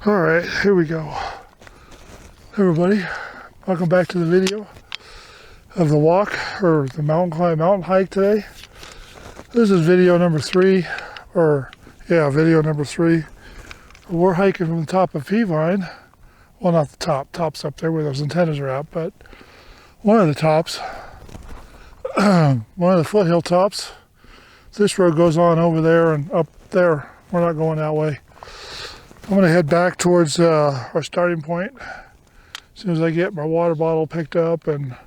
All right, here we go. Everybody, welcome back to the video of the walk or the mountain hike today. This is video number 3, video number 3. We're hiking from the top of Peavine. Well, not the top. Top's up there where those antennas are at, but one of the tops, one of the foothill tops. This road goes on over there and up there. We're not going that way. I'm going to head back towards our starting point as soon as I get my water bottle picked up and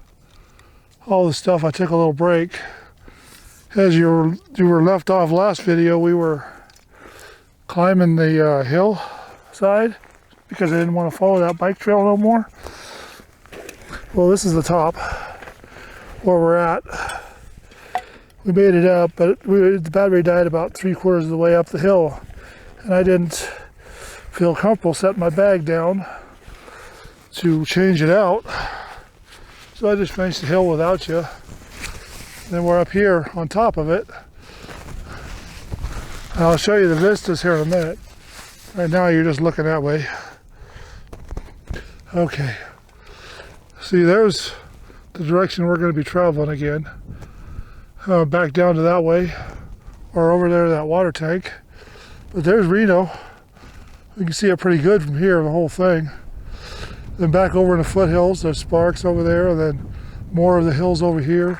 all the stuff. I took a little break. As you were left off last video, we were climbing the hillside because I didn't want to follow that bike trail no more. Well, this is the top where we're at. We made it up, but the battery died about 3/4 of the way up the hill, and I didn't feel comfortable setting my bag down to change it out, so I just finished the hill without you. Then we're up here on top of it. I'll show you the vistas here in a minute. Right now you're just looking that way. Okay, see, there's the direction we're going to be traveling again. Back down to that way, or over there to that water tank. But there's Reno. You can see it pretty good from here, the whole thing. Then back over in the foothills, there's Sparks over there, and then more of the hills over here.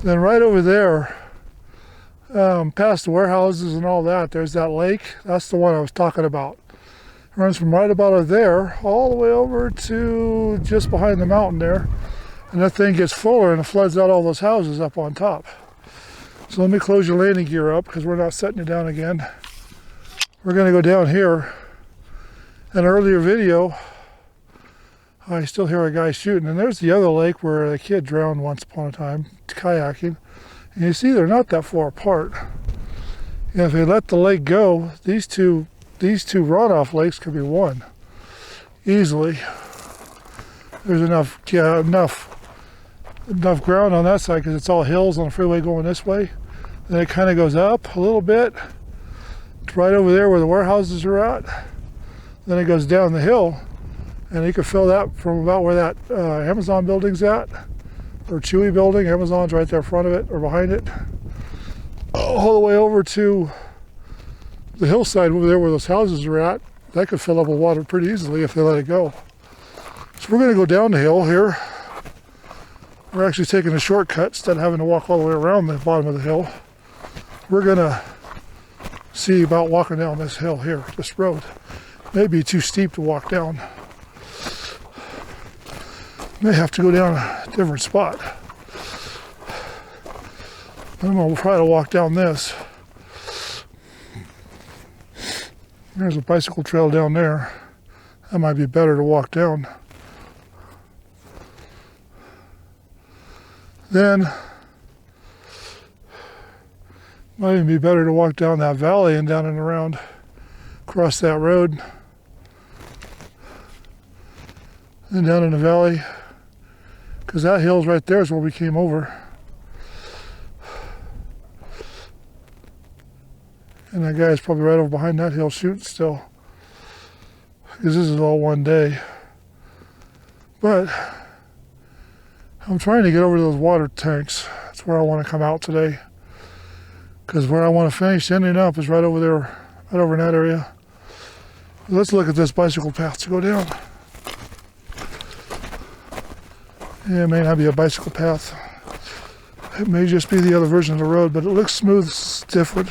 Then right over there, past the warehouses and all that, there's that lake. That's the one I was talking about. It runs from right about there all the way over to just behind the mountain there. And that thing gets fuller and it floods out all those houses up on top. So let me close your landing gear up because we're not setting it down again. We're going to go down here. In an earlier video, I still hear a guy shooting. And there's the other lake where a kid drowned once upon a time, kayaking. And you see they're not that far apart. And if they let the lake go, these two runoff lakes could be one. Easily. There's enough ground on that side because it's all hills on the freeway going this way. Then it kind of goes up a little bit. It's right over there where the warehouses are at. Then it goes down the hill, and you can fill that from about where that Amazon building's at, or Chewy building. Amazon's right there in front of it or behind it, all the way over to the hillside over there where those houses are at. That could fill up with water pretty easily if they let it go. So we're going to go down the hill here. We're actually taking a shortcut instead of having to walk all the way around the bottom of the hill. We're going to see about walking down this hill here, this road. Maybe too steep to walk down. May have to go down a different spot. I'm going to try to walk down this. There's a bicycle trail down there. That might be better to walk down. Then, might even be better to walk down that valley and down and around, across that road, and down in the valley, because that hill's right there is where we came over. And that guy's probably right over behind that hill shooting still, because this is all one day. But I'm trying to get over to those water tanks. That's where I want to come out today. Because where I want to finish ending up is right over there, right over in that area. Let's look at this bicycle path to go down. Yeah, it may not be a bicycle path. It may just be the other version of the road, but it looks smooth, it's different.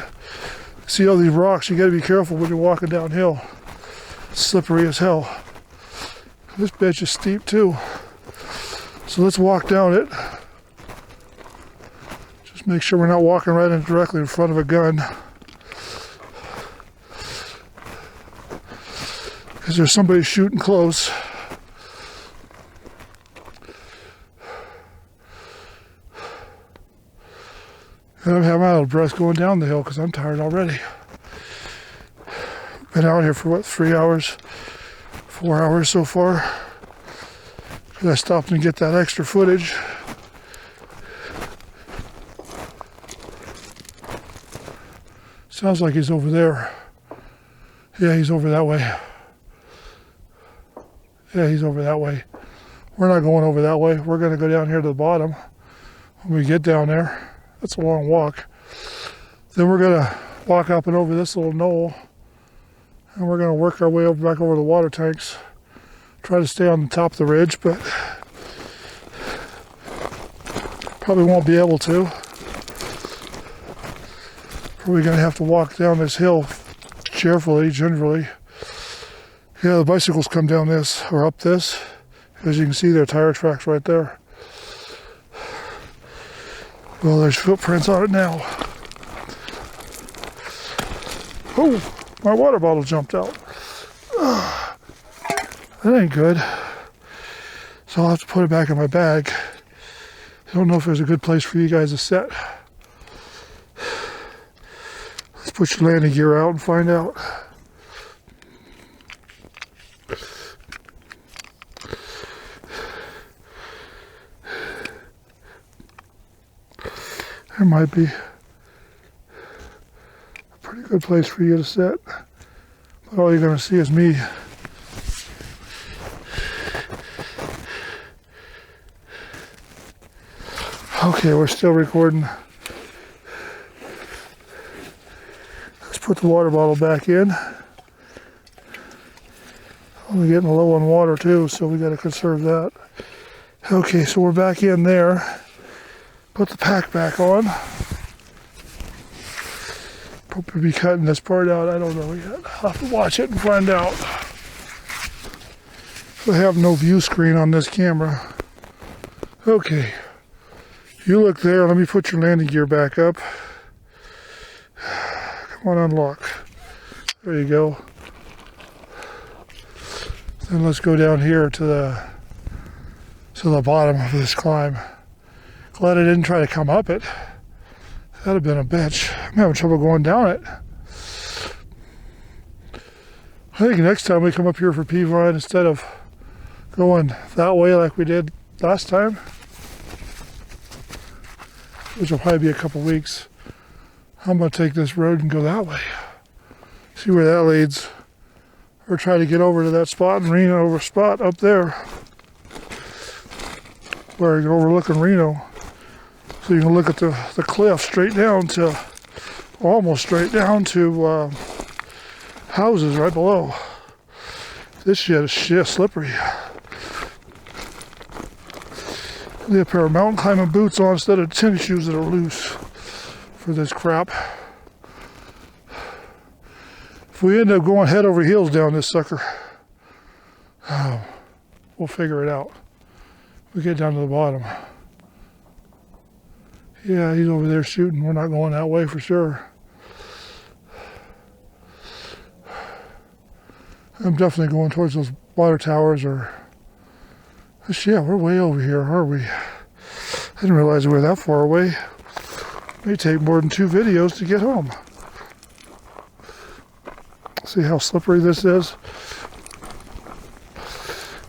See all these rocks, you got to be careful when you're walking downhill. It's slippery as hell. This bitch is steep too. So let's walk down it. Just make sure we're not walking right in directly in front of a gun. Because there's somebody shooting close. And I'm out of breath going down the hill because I'm tired already. Been out here for what, 3 hours? 4 hours so far. I stopped and get that extra footage. Sounds like he's over there. Yeah, he's over that way. Yeah, he's over that way. We're not going over that way. We're going to go down here to the bottom. When we get down there, that's a long walk. Then we're going to walk up and over this little knoll. And we're going to work our way back over the water tanks. Try to stay on the top of the ridge, but probably won't be able to. We're going to have to walk down this hill carefully, gingerly. Yeah, the bicycles come down this, or up this. As you can see, there are tire tracks right there. Well, there's footprints on it now. Oh, my water bottle jumped out. That ain't good. So I'll have to put it back in my bag. I don't know if there's a good place for you guys to sit. Let's put your landing gear out and find out. There might be a pretty good place for you to sit, but all you're going to see is me. Okay, we're still recording. Let's put the water bottle back in. We're getting low on water too, so we got to conserve that. Okay, so we're back in there. Put the pack back on. Probably be cutting this part out. I don't know yet. I'll have to watch it and find out. I have no view screen on this camera. Okay. You look there. Let me put your landing gear back up. Come on, unlock. There you go. Then let's go down here to the bottom of this climb. Glad I didn't try to come up it. That'd have been a bitch. I'm having trouble going down it. I think next time we come up here for Peavine, instead of going that way like we did last time, which will probably be a couple weeks, I'm going to take this road and go that way. See where that leads. Or try to get over to that spot in Reno, over spot up there where you're overlooking Reno. So you can look at the cliff straight down to, almost straight down to houses right below. This shit is slippery. Need a pair of mountain climbing boots on instead of tennis shoes that are loose for this crap. If we end up going head over heels down this sucker, we'll figure it out. We get down to the bottom. Yeah, he's over there shooting. We're not going that way for sure. I'm definitely going towards those water towers or... Yeah, we're way over here, aren't we? I didn't realize we were that far away. It may take more than 2 videos to get home. See how slippery this is?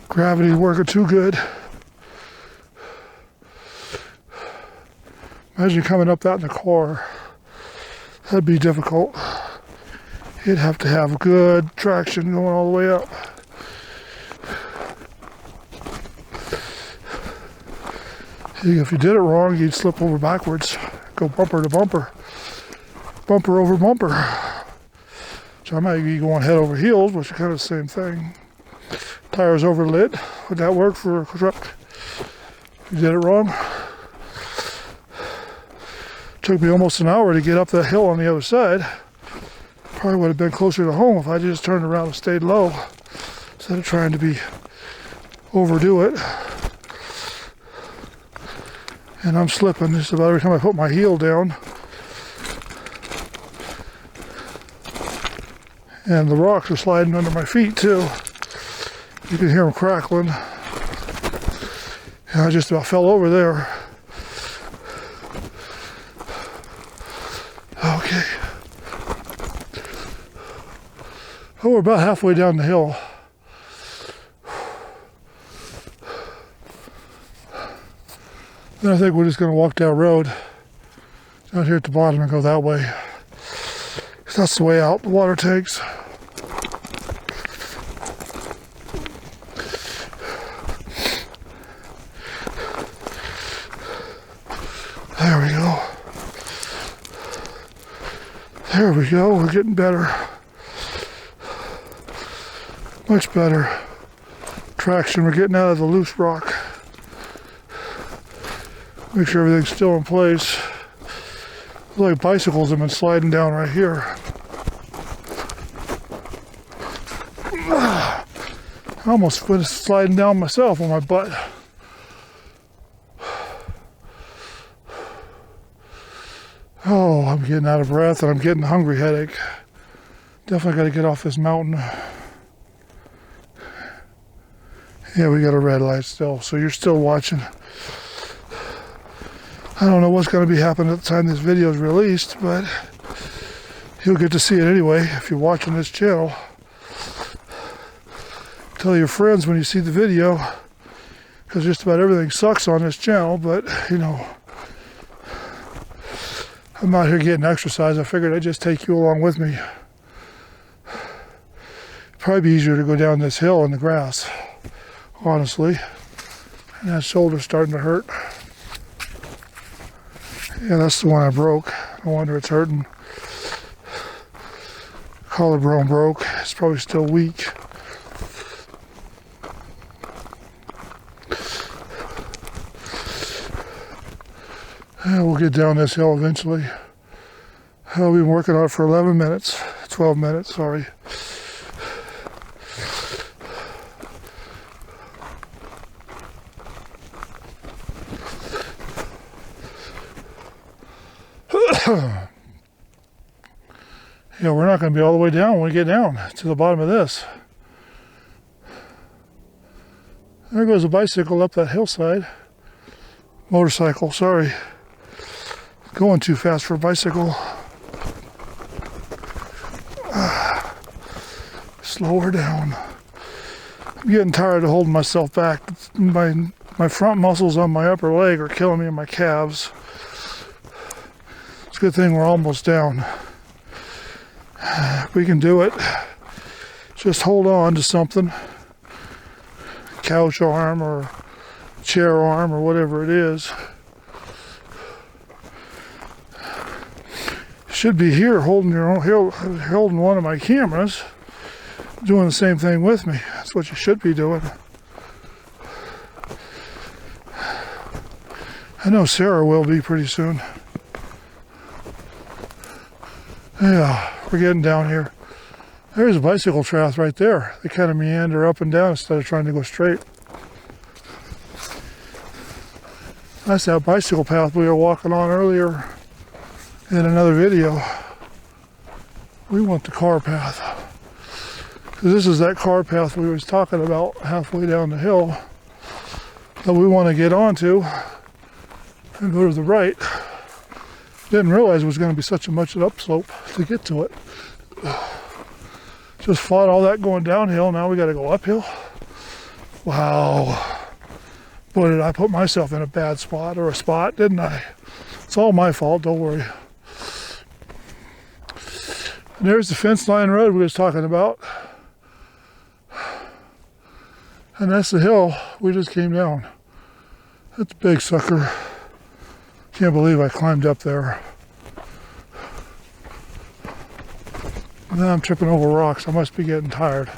Gravity's working too good. Imagine coming up that in the car. That'd be difficult. You'd have to have good traction going all the way up. If you did it wrong, you'd slip over backwards. Go bumper to bumper. Bumper over bumper. So I might be going head over heels, which is kind of the same thing. Tires over lid. Would that work for a truck? If you did it wrong? Took me almost an hour to get up that hill on the other side. Probably would have been closer to home if I just turned around and stayed low instead of trying to overdo it. And I'm slipping just about every time I put my heel down. And the rocks are sliding under my feet too. You can hear them crackling. And I just about fell over there. Okay. Oh, we're about halfway down the hill. Then I think we're just going to walk down road down here at the bottom and go that way. 'Cause that's the way out the water takes. There we go, we're getting better. Much better traction. We're getting out of the loose rock. Make sure everything's still in place. Looks like bicycles have been sliding down right here. I almost went sliding down myself on my butt. Oh, I'm getting out of breath and I'm getting a hungry headache. Definitely got to get off this mountain. Yeah, we got a red light still, so you're still watching. I don't know what's going to be happening at the time this video is released, but you'll get to see it anyway if you're watching this channel. Tell your friends when you see the video, because just about everything sucks on this channel, but you know, I'm out here getting exercise. I figured I'd just take you along with me. It'd probably be easier to go down this hill in the grass, honestly. And that shoulder's starting to hurt. Yeah, that's the one I broke. No wonder it's hurting. Collarbone broke. It's probably still weak. Yeah, we'll get down this hill eventually. I've been working on it for 11 minutes. 12 minutes, sorry. Yeah, we're not going to be all the way down when we get down to the bottom of this. There goes a bicycle up that hillside. Motorcycle, sorry. Going too fast for a bicycle. Slow her down. I'm getting tired of holding myself back. My front muscles on my upper leg are killing me in my calves. It's a good thing we're almost down. We can do it. Just hold on to something. Couch arm or chair arm or whatever it is. Should be here holding holding one of my cameras, doing the same thing with me. That's what you should be doing. I know Sarah will be pretty soon. Yeah, we're getting down here. There's a bicycle trail right there. They kind of meander up and down instead of trying to go straight. That's that bicycle path we were walking on earlier in another video. We want the car path. This is that car path we was talking about halfway down the hill that we want to get onto and go to the right. Didn't realize it was going to be such a much an upslope to get to it. Just fought all that going downhill. Now we got to go uphill. Wow. Boy, did I put myself in a bad spot or a spot, didn't I? It's all my fault, don't worry. And there's the fence line road we was talking about. And that's the hill we just came down. That's a big sucker. Can't believe I climbed up there. Now I'm tripping over rocks. I must be getting tired.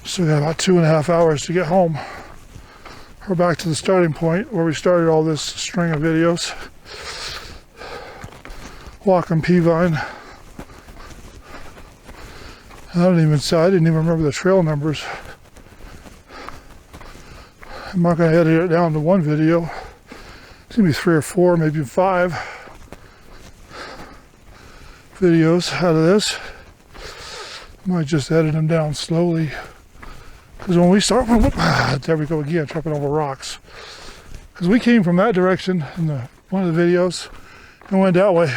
Still got about 2.5 hours to get home. We're back to the starting point where we started all this string of videos. Walking Peavine. I didn't even remember the trail numbers. I'm not going to edit it down to one video. It's going to be 3 or 4, maybe 5 videos out of this. Might just edit them down slowly. Because when we start, there we go again, tripping over rocks. Because we came from that direction in one of the videos and went that way.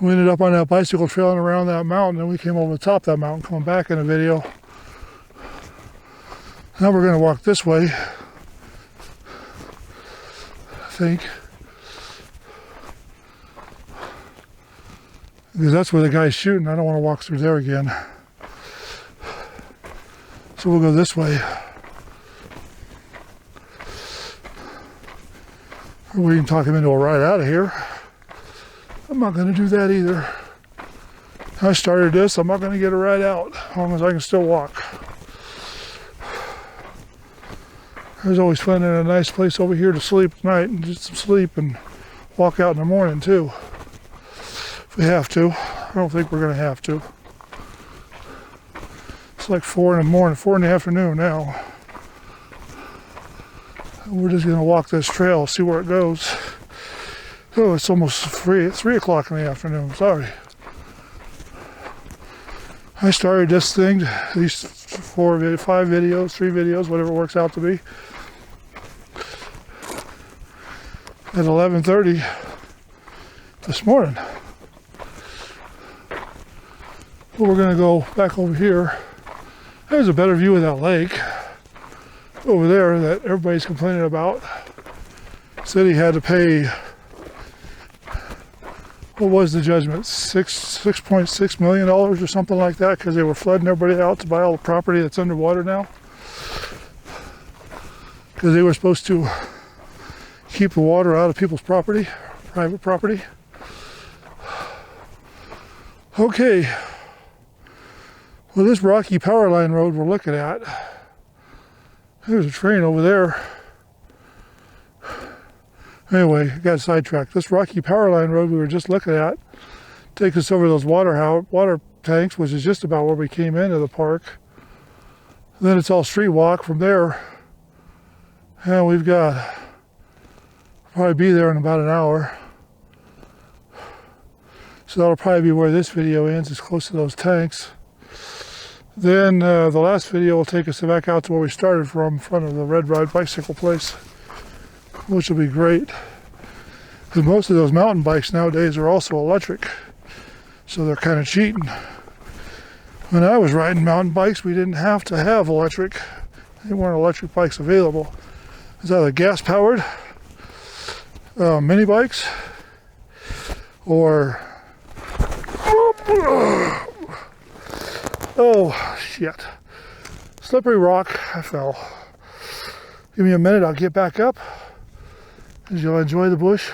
We ended up on that bicycle trail and around that mountain, and we came over the top of that mountain, coming back in the video. Now we're going to walk this way, I think. Because that's where the guy's shooting. I don't want to walk through there again. So we'll go this way. Or we can talk him into a ride out of here. I'm not going to do that either. I started this. I'm not going to get it right out as long as I can still walk. There's always finding a nice place over here to sleep at night and get some sleep and walk out in the morning too. If we have to. I don't think we're going to have to. It's like 4 in the morning, 4 in the afternoon now. We're just going to walk this trail, see where it goes. Oh, it's almost 3 o'clock in the afternoon. Sorry. I started this thing, these 5 videos, 3 videos, whatever it works out to be, at 11:30 this morning. But we're going to go back over here. There's a better view of that lake over there that everybody's complaining about. Said he had to pay, what was the judgment, $6.6 million or something like that, because they were flooding everybody out to buy all the property that's underwater now. Because they were supposed to keep the water out of people's property, private property. Okay. Well, this rocky power line road we're looking at, there's a train over there. Anyway, I got sidetracked. This rocky power line road we were just looking at takes us over those water tanks, which is just about where we came into the park. Then it's all street walk from there. And we've got, probably be there in about an hour. So that'll probably be where this video ends, is close to those tanks. Then the last video will take us back out to where we started from, in front of the Red Rod bicycle place, which will be great. Because most of those mountain bikes nowadays are also electric, so they're kind of cheating. When I was riding mountain bikes, we didn't have to have electric. There weren't electric bikes available. It was either gas powered mini bikes or oh shit, slippery rock. I fell. Give me a minute, I'll get back up, because you'll enjoy the bush.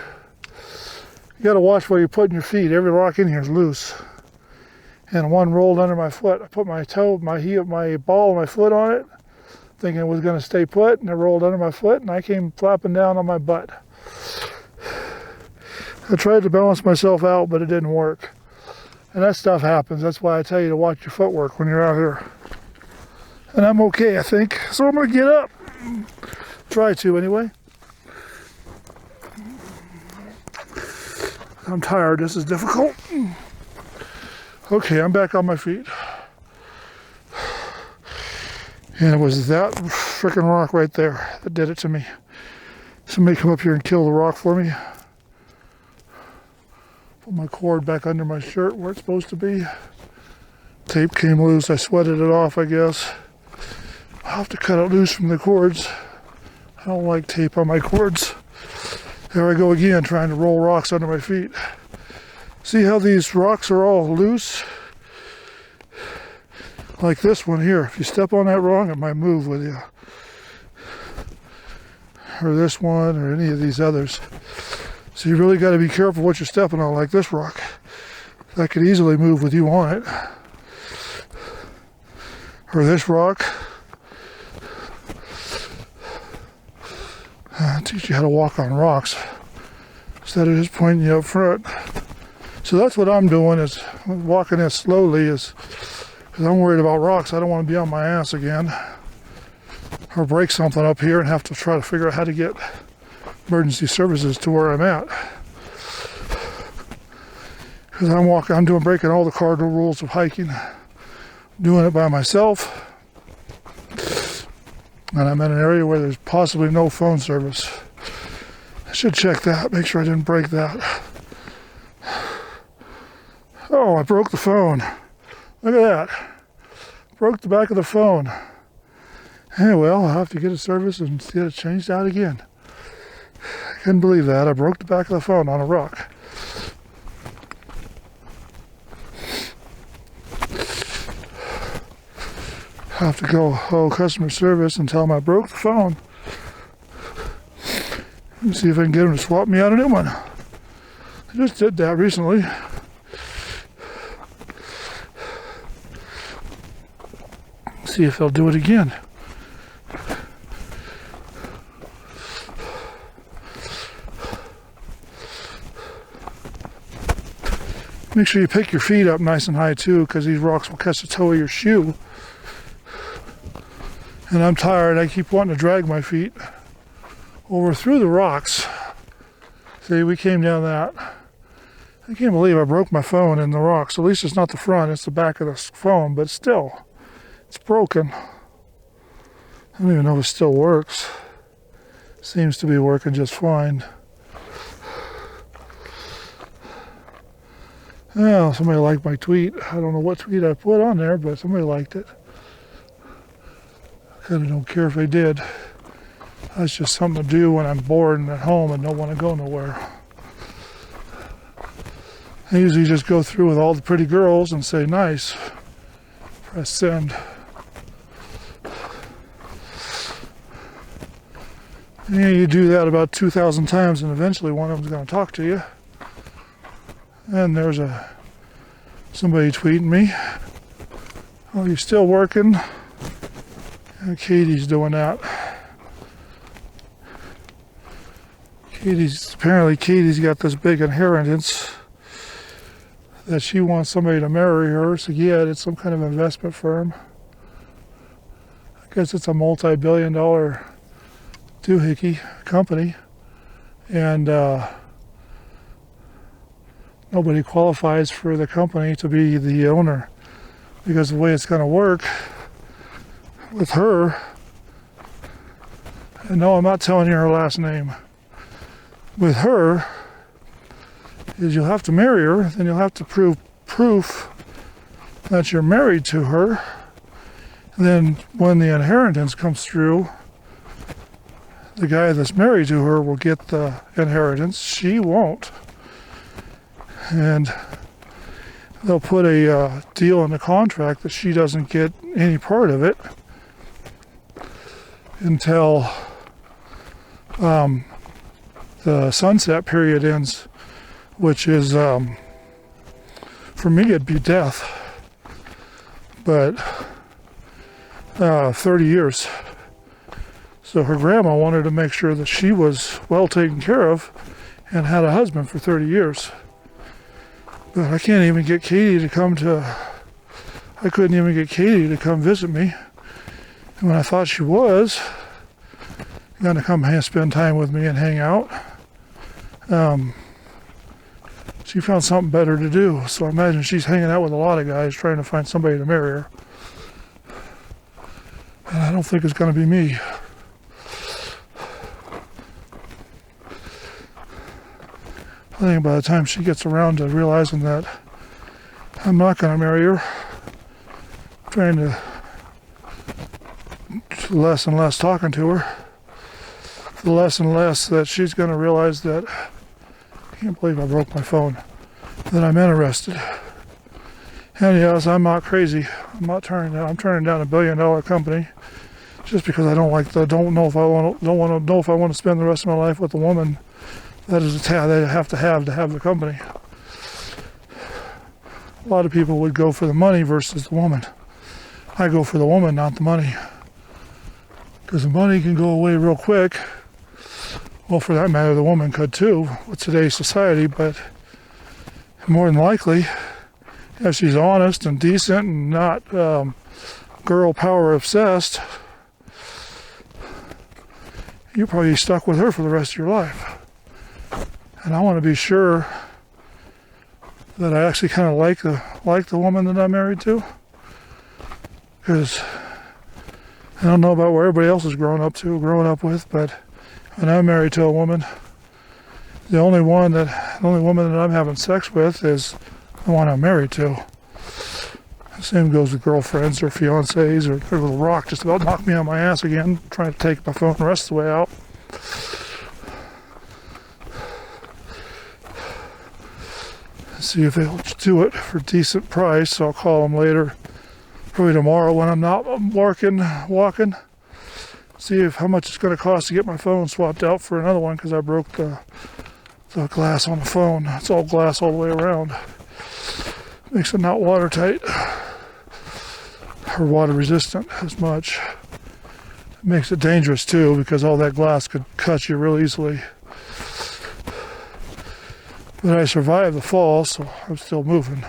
You got to watch where you're putting your feet. Every rock in here is loose, and one rolled under my foot. I put my toe, my heel, my ball of my foot on it, thinking it was going to stay put, and it rolled under my foot, and I came flapping down on my butt. I tried to balance myself out, but it didn't work. And that stuff happens. That's why I tell you to watch your footwork when you're out here. And I'm okay, I think. So I'm going to get up. Try to, anyway. I'm tired. This is difficult. Okay, I'm back on my feet. And it was that frickin' rock right there that did it to me. Somebody come up here and kill the rock for me. Put my cord back under my shirt where it's supposed to be. Tape came loose. I sweated it off, I guess. I'll have to cut it loose from the cords. I don't like tape on my cords. There I go again, trying to roll rocks under my feet. See how these rocks are all loose? Like this one here. If you step on that wrong, it might move with you. Or this one, or any of these others. So you really got to be careful what you're stepping on, like this rock. That could easily move with you on it. Or this rock. Teach you how to walk on rocks instead of just pointing you up front. So that's what I'm doing, is walking this slowly, is because I'm worried about rocks. I don't want to be on my ass again or break something up here and have to try to figure out how to get emergency services to where I'm at. Because I'm breaking all the cardinal rules of hiking, doing it by myself. And I'm in an area where there's possibly no phone service. I should check that, make sure I didn't break that. Oh, I broke the phone. Look at that. Broke the back of the phone. Hey, well, I'll have to get a service and get it changed out again. I couldn't believe that. I broke the back of the phone on a rock. I have to go customer service and tell them I broke the phone. And see if I can get them to swap me out a new one. I just did that recently. See if they'll do it again. Make sure you pick your feet up nice and high too, because these rocks will catch the toe of your shoe. And I'm tired. I keep wanting to drag my feet over through the rocks. See, we came down that. I can't believe I broke my phone in the rocks. At least it's not the front, it's the back of the phone, but still, it's broken. I don't even know if it still works. Seems to be working just fine. Oh, somebody liked my tweet. I don't know what tweet I put on there, but somebody liked it. I kind of don't care if they did. That's just something to do when I'm bored and at home and don't want to go nowhere. I usually just go through with all the pretty girls and say nice. Press send. Yeah, you do that about 2,000 times and eventually one of them's going to talk to you. And there's somebody tweeting me. Oh, you still working? And Katie's doing that. Apparently Katie's got this big inheritance that she wants somebody to marry her. So yeah, it's some kind of investment firm. I guess it's a multi-billion-dollar doohickey company. And nobody qualifies for the company to be the owner, because the way it's going to work with her, and no, I'm not telling you her last name, with her is you'll have to marry her, then you'll have to prove proof that you're married to her. And then when the inheritance comes through, the guy that's married to her will get the inheritance, she won't. And they'll put a deal in the contract that she doesn't get any part of it until the sunset period ends, which is, for me, it'd be death. But 30 years. So her grandma wanted to make sure that she was well taken care of and had a husband for 30 years. But I can't even get Katie to come I couldn't even get Katie to come visit me. And when I thought she was going to come spend time with me and hang out, she found something better to do. So I imagine she's hanging out with a lot of guys trying to find somebody to marry her. And I don't think it's going to be me. I think by the time she gets around to realizing that I'm not going to marry her, I'm trying to less and less talking to her, the less and less that she's going to realize that, I can't believe I broke my phone, that I'm interested. And yes, I'm not crazy. I'm turning down $1 billion company just because I don't know if I want to spend the rest of my life with a woman that is they have to have the company. A lot of people would go for the money versus the woman. I go for the woman, not the money. Because the money can go away real quick. Well, for that matter, the woman could too with today's society, but more than likely, if she's honest and decent and not girl power obsessed, you're probably stuck with her for the rest of your life. And I want to be sure that I actually kind of like the woman that I'm married to, because I don't know about where everybody else is growing up with, but when I'm married to a woman, the only woman that I'm having sex with is the one I'm married to. The same goes with girlfriends or fiancés or a little rock just about knocked me on my ass again, trying to take my phone the rest of the way out. See if they'll do it for a decent price. So I'll call them later, probably tomorrow when I'm not walking. See how much it's going to cost to get my phone swapped out for another one, because I broke the glass on the phone. It's all glass all the way around. Makes it not watertight. or water resistant as much. It makes it dangerous too, because all that glass could cut you real easily. But I survived the fall, so I'm still moving.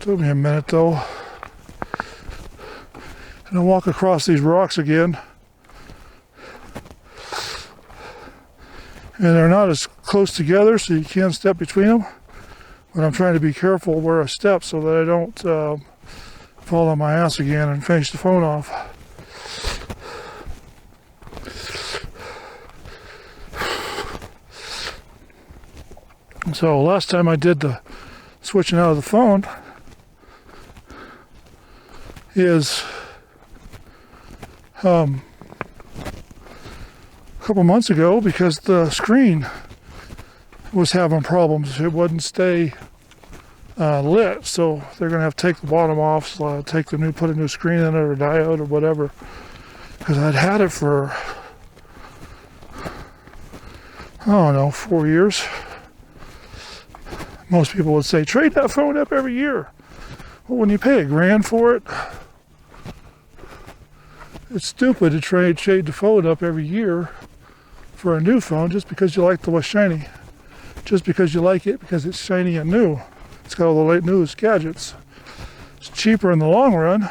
Took me a minute though. And I walk across these rocks again. And they're not as close together, so you can't step between them. But I'm trying to be careful where I step so that I don't fall on my ass again and finish the phone off. So last time I did the switching out of the phone is a couple months ago, because the screen was having problems. It wouldn't stay lit, so they're going to have to take the bottom off, so put a new screen in it or diode or whatever, because I'd had it for, I don't know, 4 years. Most people would say, trade that phone up every year. Well, when you pay $1,000 for it, it's stupid to trade the phone up every year for a new phone just because you like the what's shiny. Just because you like it because it's shiny and new. It's got all the late newest gadgets. It's cheaper in the long run.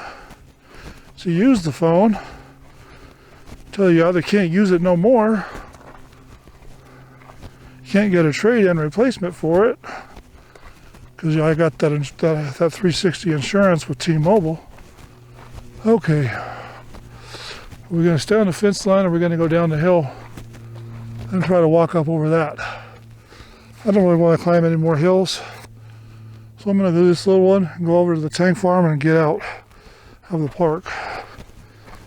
So you use the phone until you either can't use it no more, you can't get a trade-in replacement for it, because I got that 360 insurance with T-Mobile. Okay, we're going to stay on the fence line, or we're going to go down the hill and try to walk up over that. I don't really want to climb any more hills, so I'm going to do this little one and go over to the tank farm and get out of the park,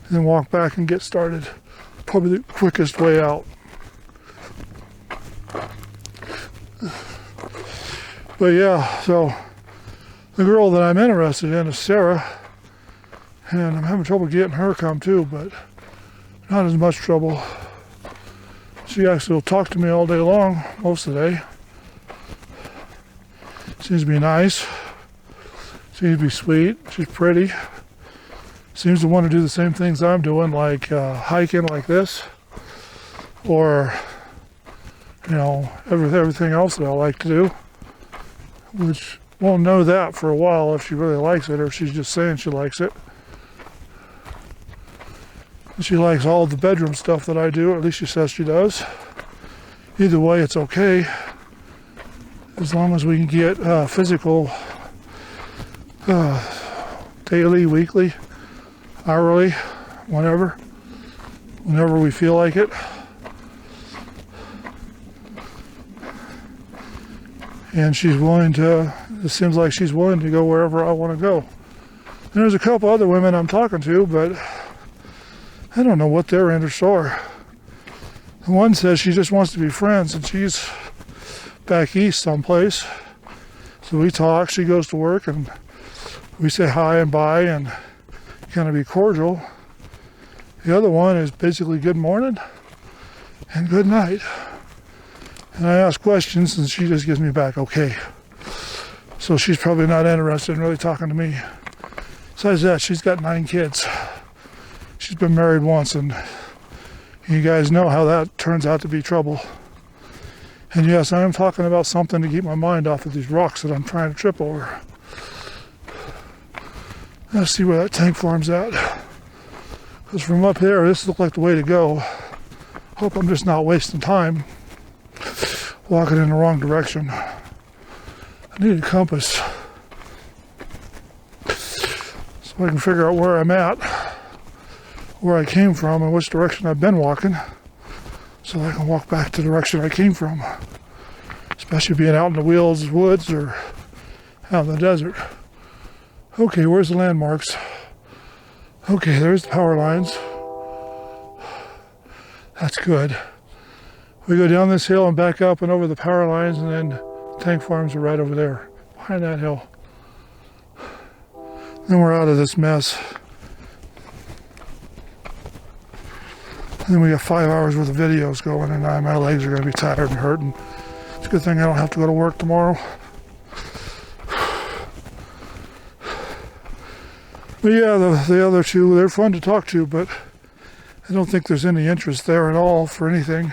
and then walk back and get started. Probably the quickest way out. But yeah, so the girl that I'm interested in is Sarah, and I'm having trouble getting her to come too, but not as much trouble. She actually will talk to me all day long, most of the day. Seems to be nice. Seems to be sweet. She's pretty. Seems to want to do the same things I'm doing, like hiking like this, or everything else that I like to do. Which won't know that for a while if she really likes it, or if she's just saying she likes it. She likes all the bedroom stuff that I do, or at least she says she does. Either way, it's okay, as long as we can get physical daily, weekly, hourly, whenever we feel like it. And she's willing to, it seems like she's willing to go wherever I want to go. And there's a couple other women I'm talking to, but I don't know what their interests are. The one says she just wants to be friends, and she's back east someplace. So we talk, she goes to work, and we say hi and bye and kind of be cordial. The other one is basically good morning and good night. And I ask questions, and she just gives me back, okay. So she's probably not interested in really talking to me. Besides that, she's got 9 kids. She's been married once, and you guys know how that turns out to be trouble. And yes, I am talking about something to keep my mind off of these rocks that I'm trying to trip over. Let's see where that tank farm's at. Because from up there, this looks like the way to go. Hope I'm just not wasting time walking in the wrong direction. I need a compass so I can figure out where I'm at, where I came from, and which direction I've been walking, so I can walk back to the direction I came from, especially being out in the woods or out in the desert. Okay, where's the landmarks? Okay, there's the power lines. That's good. We go down this hill and back up and over the power lines, and then tank farms are right over there, behind that hill. Then we're out of this mess. And then we got 5 hours worth of videos going, and my legs are going to be tired and hurting. It's a good thing I don't have to go to work tomorrow. But yeah, the other two, they're fun to talk to, but I don't think there's any interest there at all for anything.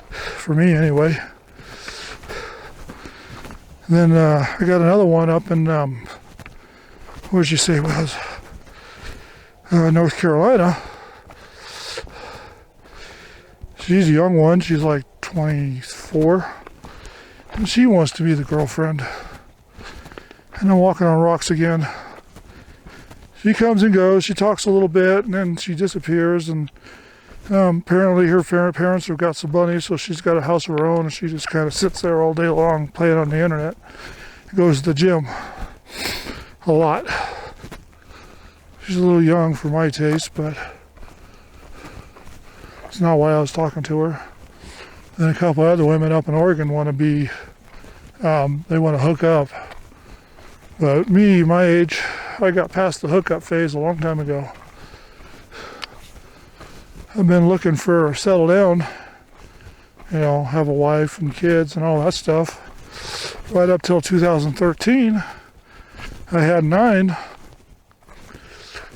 For me, anyway. And then I got another one up in, where'd you say it was? North Carolina. She's a young one. She's like 24. And she wants to be the girlfriend. And I'm walking on rocks again. She comes and goes. She talks a little bit, and then she disappears. And apparently her parents have got some money, so she's got a house of her own, and she just kind of sits there all day long playing on the internet. Goes to the gym a lot. She's a little young for my taste, but it's not why I was talking to her. Then a couple other women up in Oregon want to be, they want to hook up. But me, my age, I got past the hookup phase a long time ago. I've been looking for settle down, you know, have a wife and kids and all that stuff. Right up till 2013, I had 9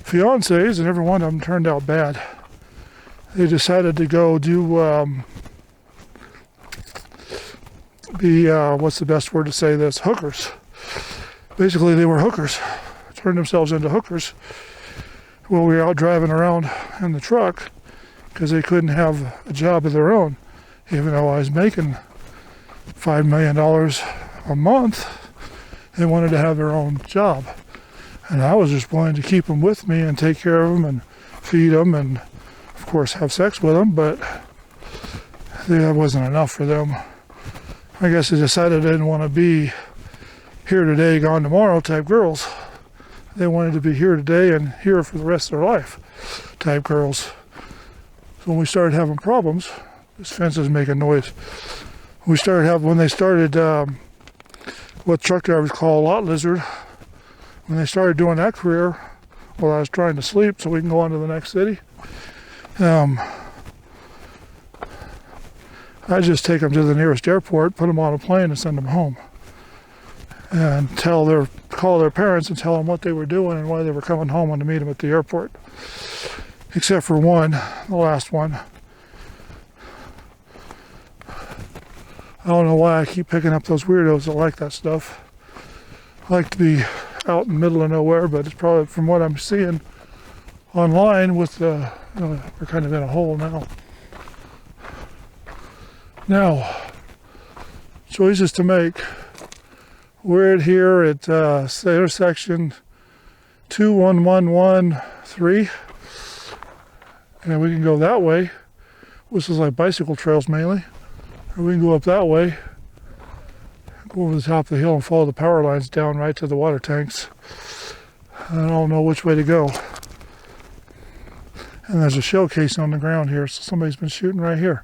fiancés, and every one of them turned out bad. They decided to go do what's the best word to say this? Hookers. Basically, they were hookers. Turned themselves into hookers while we were out driving around in the truck because they couldn't have a job of their own. Even though I was making $5 million a month, they wanted to have their own job. And I was just willing to keep them with me and take care of them and feed them and, of course, have sex with them, but that wasn't enough for them. I guess they decided they didn't want to be here today, gone tomorrow type girls. They wanted to be here today and here for the rest of their life type girls. So when we started having problems, this fence is making noise. When they started what truck drivers call a lot lizard, when they started doing that career while I was trying to sleep so we can go on to the next city, I just take them to the nearest airport, put them on a plane and send them home. And call their parents and tell them what they were doing and why they were coming home and to meet them at the airport. Except for one, the last one. I don't know why I keep picking up those weirdos that like that stuff. I like to be out in the middle of nowhere, but it's probably from what I'm seeing online with the, we're kind of in a hole now. Now, choices to make. We're here at intersection 21113, and we can go that way, which is like bicycle trails mainly, or we can go up that way, go over the top of the hill and follow the power lines down right to the water tanks. I don't know which way to go. And there's a shell casing on the ground here, so somebody's been shooting right here.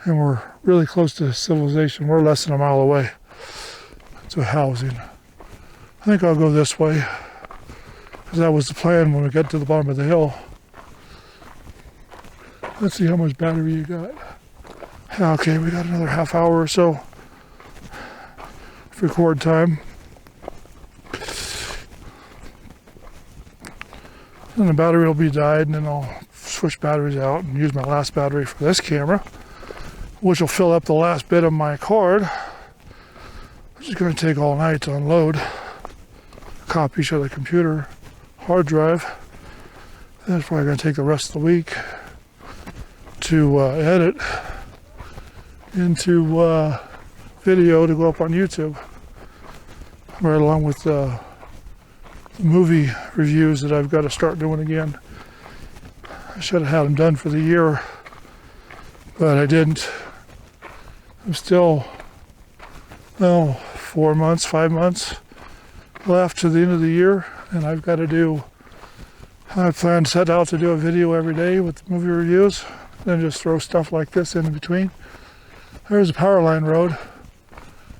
And we're really close to civilization. We're less than a mile away to housing. I think I'll go this way, because that was the plan when we got to the bottom of the hill. Let's see how much battery you got. Okay, we got another half hour or so of record time. And the battery will be died, and then I'll switch batteries out and use my last battery for this camera, which will fill up the last bit of my card, which is going to take all night to unload. Copies of the computer hard drive. That's probably going to take the rest of the week to edit into video to go up on YouTube, right along with the movie reviews that I've got to start doing again. I should have had them done for the year, but I didn't. I'm still, 4 months, 5 months left to the end of the year, and I've got to do, I plan to set out to do a video every day with movie reviews, then just throw stuff like this in between. There's a power line road,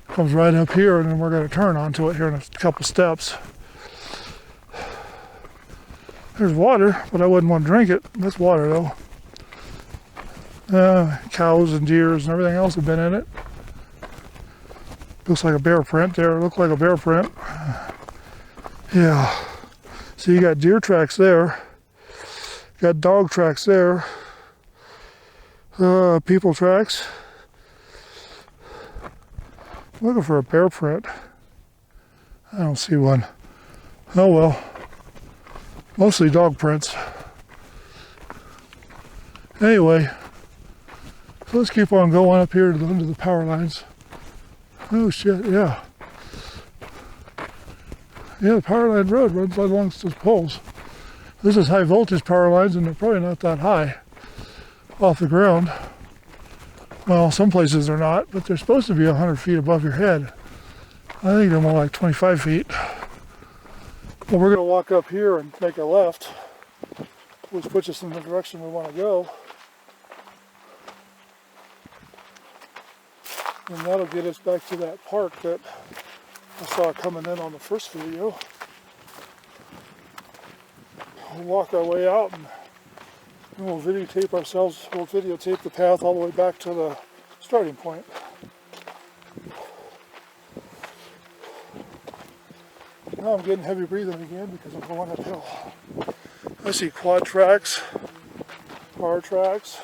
comes right up here, and then we're going to turn onto it here in a couple steps. There's water, but I wouldn't want to drink it. That's water though. Cows and deers and everything else have been in it. Looks like a bear print there. Looked like a bear print. Yeah. So you got deer tracks there, got dog tracks there, people tracks. I'm looking for a bear print. I don't see one. Oh well, mostly dog prints. Anyway, so let's keep on going up here to under the power lines. Oh shit, yeah. Yeah, the power line road runs along those poles. This is high voltage power lines, and they're probably not that high off the ground. Well, some places they're not, but they're supposed to be 100 feet above your head. I think they're more like 25 feet. Well, we're going to walk up here and make a left, which puts us in the direction we want to go. And that'll get us back to that park that I saw coming in on the first video. We'll walk our way out and we'll videotape ourselves. We'll videotape the path all the way back to the starting point. Now I'm getting heavy breathing again because I'm going uphill. I see quad tracks, car tracks.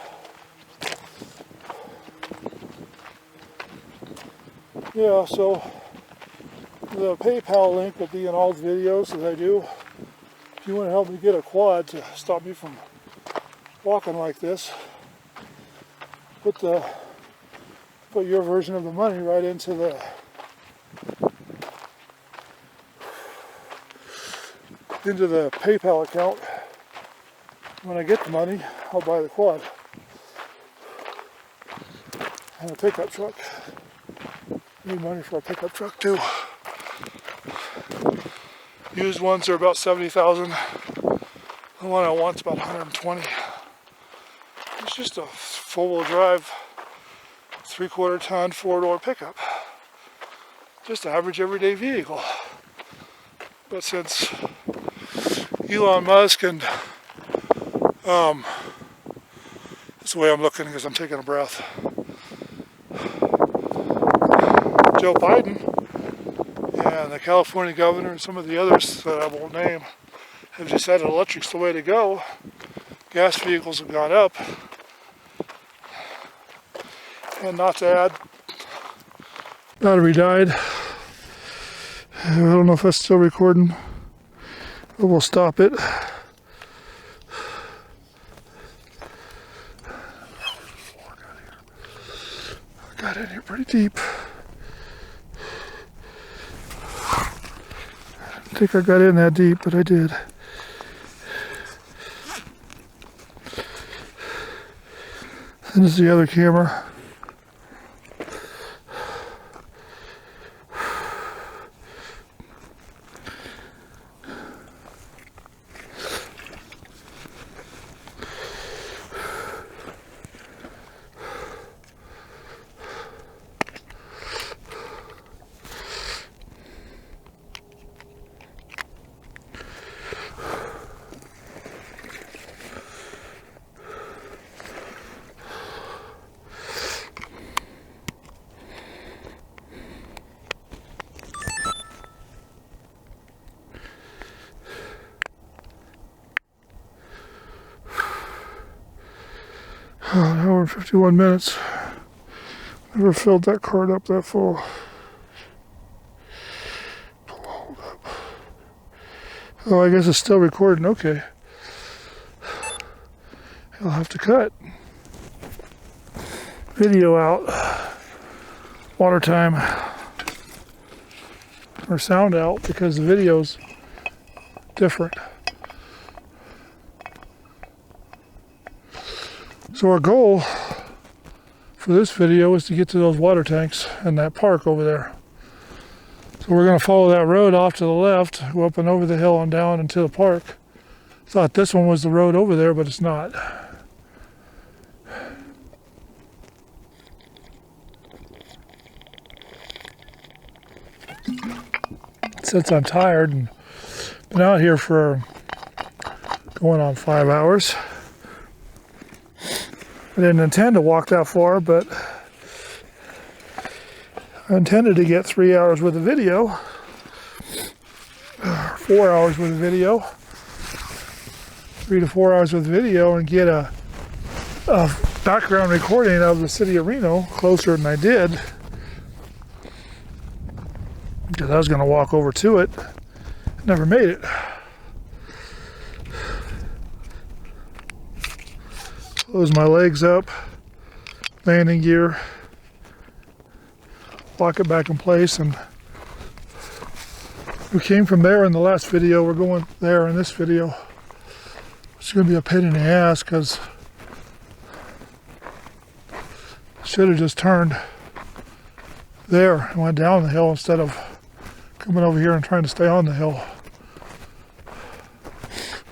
Yeah, so the PayPal link will be in all the videos that I do. If you want to help me get a quad to stop me from walking like this, put your version of the money right into the PayPal account. When I get the money, I'll buy the quad and a pickup truck. Need money for a pickup truck too. Used ones are about 70,000. The one I want's about 120. It's just a four-wheel drive, 3/4 ton, 4-door pickup. Just an average everyday vehicle. But since Elon Musk and that's the way I'm looking because I'm taking a breath. Joe Biden and the California governor and some of the others that I won't name have decided electric's the way to go. Gas vehicles have gone up. And not to add, battery died. I don't know if that's still recording, but we'll stop it. I got in here pretty deep. I think I got in that deep, but I did. And this is the other camera. An hour and 51 minutes. Never filled that card up that full. Hold up. Oh, I guess it's still recording. Okay. I'll have to cut video out. Water time. Or sound out because the video's different. So our goal for this video is to get to those water tanks and that park over there. So we're going to follow that road off to the left, go up and over the hill and down into the park. Thought this one was the road over there, but it's not. Since I'm tired and been out here for going on 5 hours, I didn't intend to walk that far, but I intended to get 3 hours worth of video, 4 hours worth of video. 3 to 4 hours with video and get a background recording of the city of Reno closer than I did, because I was going to walk over to it. Never made it. Close my legs up, landing gear, lock it back in place, and we came from there in the last video. We're going there in this video. It's going to be a pain in the ass because I should have just turned there and went down the hill instead of coming over here and trying to stay on the hill.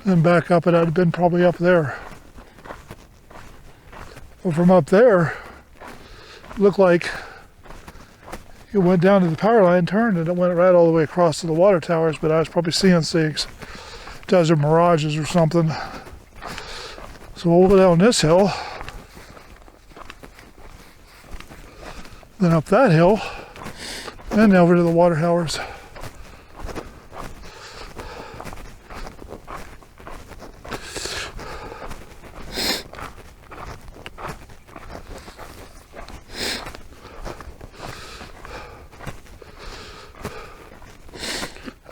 Then back up, and I'd have been probably up there. But from up there, it looked like it went down to the power line, turned, and it went right all the way across to the water towers, but I was probably seeing things, desert mirages or something. So we'll go down this hill, then up that hill, and over to the water towers.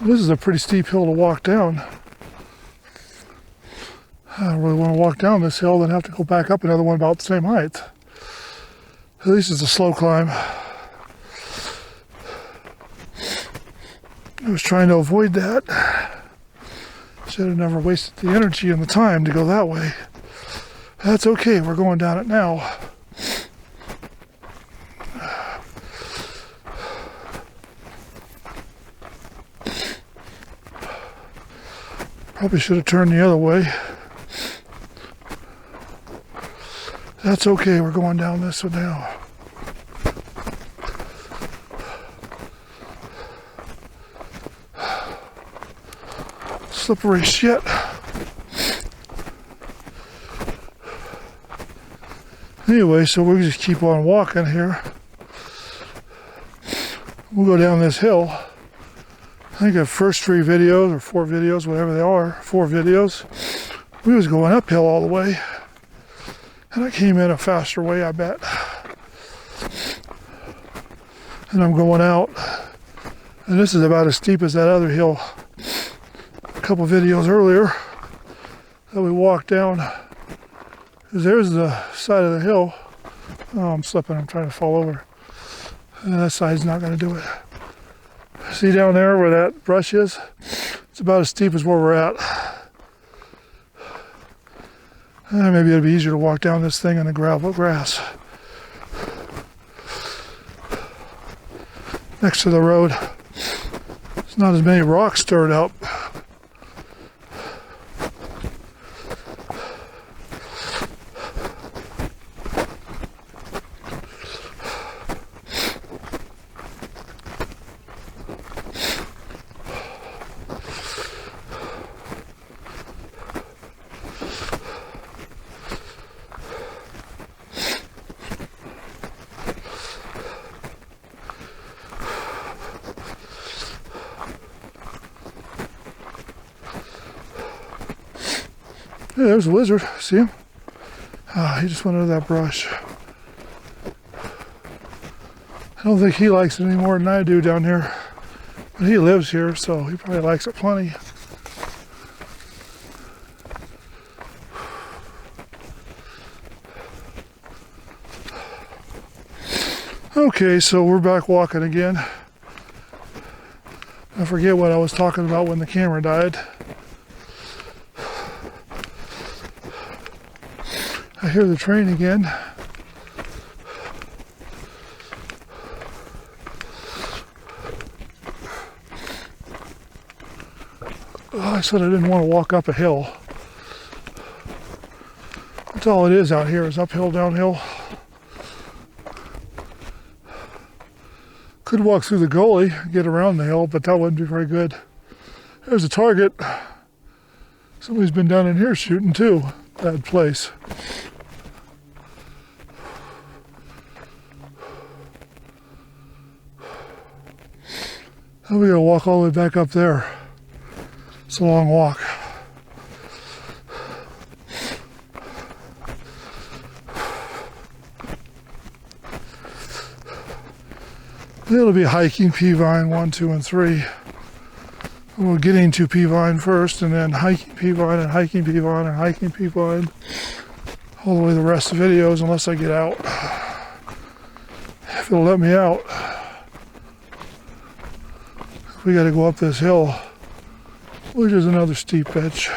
This is a pretty steep hill to walk down. I don't really want to walk down this hill, then have to go back up another one about the same height. At least it's a slow climb. I was trying to avoid that. Should have never wasted the energy and the time to go that way. That's okay, we're going down it now. Probably should have turned the other way. That's okay, we're going down this one now. Slippery shit. Anyway, so we'll just keep on walking here. We'll go down this hill. I think the first 3 videos, or 4 videos, whatever they are, 4 videos, we was going uphill all the way. And I came in a faster way, I bet. And I'm going out. And this is about as steep as that other hill a couple videos earlier that we walked down. Because there's the side of the hill. Oh, I'm slipping, I'm trying to fall over. And that side's not going to do it. See down there where that brush is? It's about as steep as where we're at. Maybe it'll be easier to walk down this thing in the gravel grass. Next to the road. There's not as many rocks stirred up. Hey, there's a lizard. See him? Ah, he just went under that brush. I don't think he likes it any more than I do down here. But he lives here, so he probably likes it plenty. Okay, so we're back walking again. I forget what I was talking about when the camera died. I hear the train again. Oh, I said I didn't want to walk up a hill. That's all it is out here, is uphill, downhill. Could walk through the gully, get around the hill, but that wouldn't be very good. There's a target. Somebody's been down in here shooting too. Bad place. Now we gotta walk all the way back up there. It's a long walk. It'll be hiking Peavine 1, 2, and 3. We're getting to Peavine first, and then hiking Peavine and hiking Peavine and hiking Peavine all the way the rest of the videos, unless I get out. If it'll let me out. We got to go up this hill, which is another steep edge.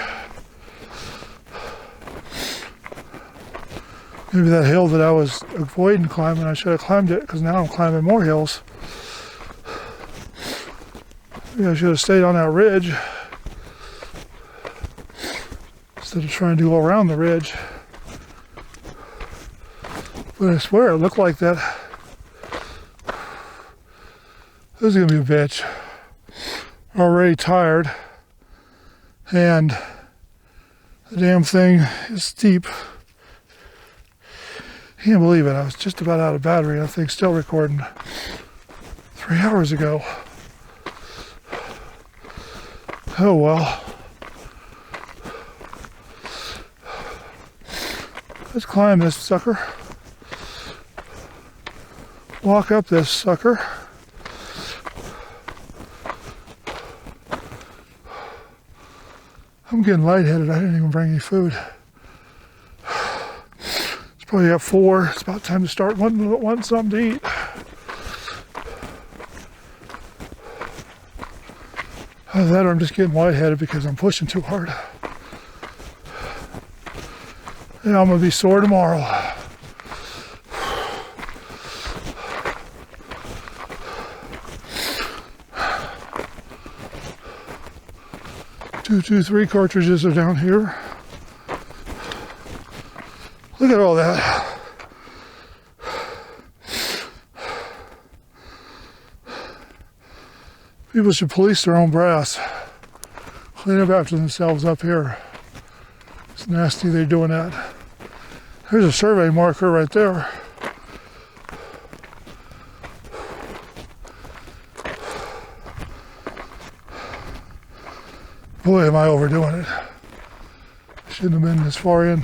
Maybe that hill that I was avoiding climbing, I should have climbed it, because now I'm climbing more hills. Maybe I should have stayed on that ridge instead of trying to go around the ridge. But I swear it looked like that. This is going to be a bitch. Already tired, and the damn thing is steep. Can't believe it. I was just about out of battery. I think still recording 3 hours ago. Oh well. Let's climb this sucker. Walk up this sucker. I'm getting lightheaded. I didn't even bring any food. It's probably at 4. It's about time to start wanting something to eat. Either that or I'm just getting lightheaded because I'm pushing too hard. And I'm going to be sore tomorrow. Three cartridges are down here. Look at all that. People should police their own brass. Clean up after themselves up here. It's nasty they're doing that. There's a survey marker right there. Boy, am I overdoing it. Shouldn't have been this far in.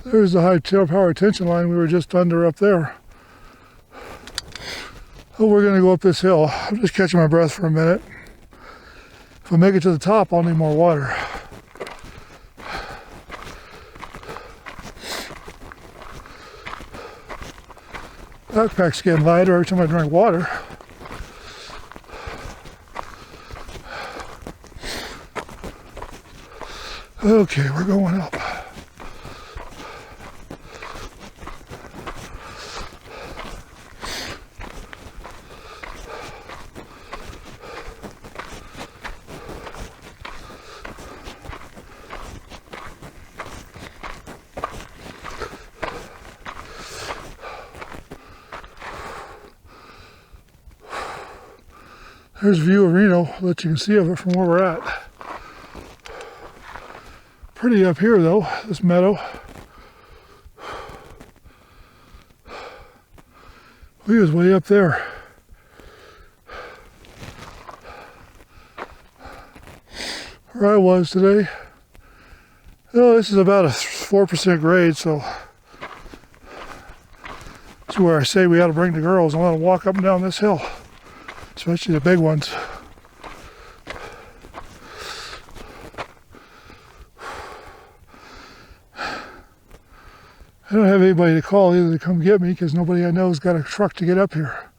There's the high power tension line we were just under up there. Oh, we're going to go up this hill. I'm just catching my breath for a minute. If I make it to the top, I'll need more water. Backpack's getting lighter every time I drink water. Okay, we're going up. There's a view of Reno that you can see of it from where we're at. Pretty up here though, this meadow. We was way up there. Where I was today. Oh, this is about a 4% grade, so that's where I say we ought to bring the girls and let them walk up and down this hill. Especially the big ones. I don't have anybody to call either to come get me because nobody I know has got a truck to get up here.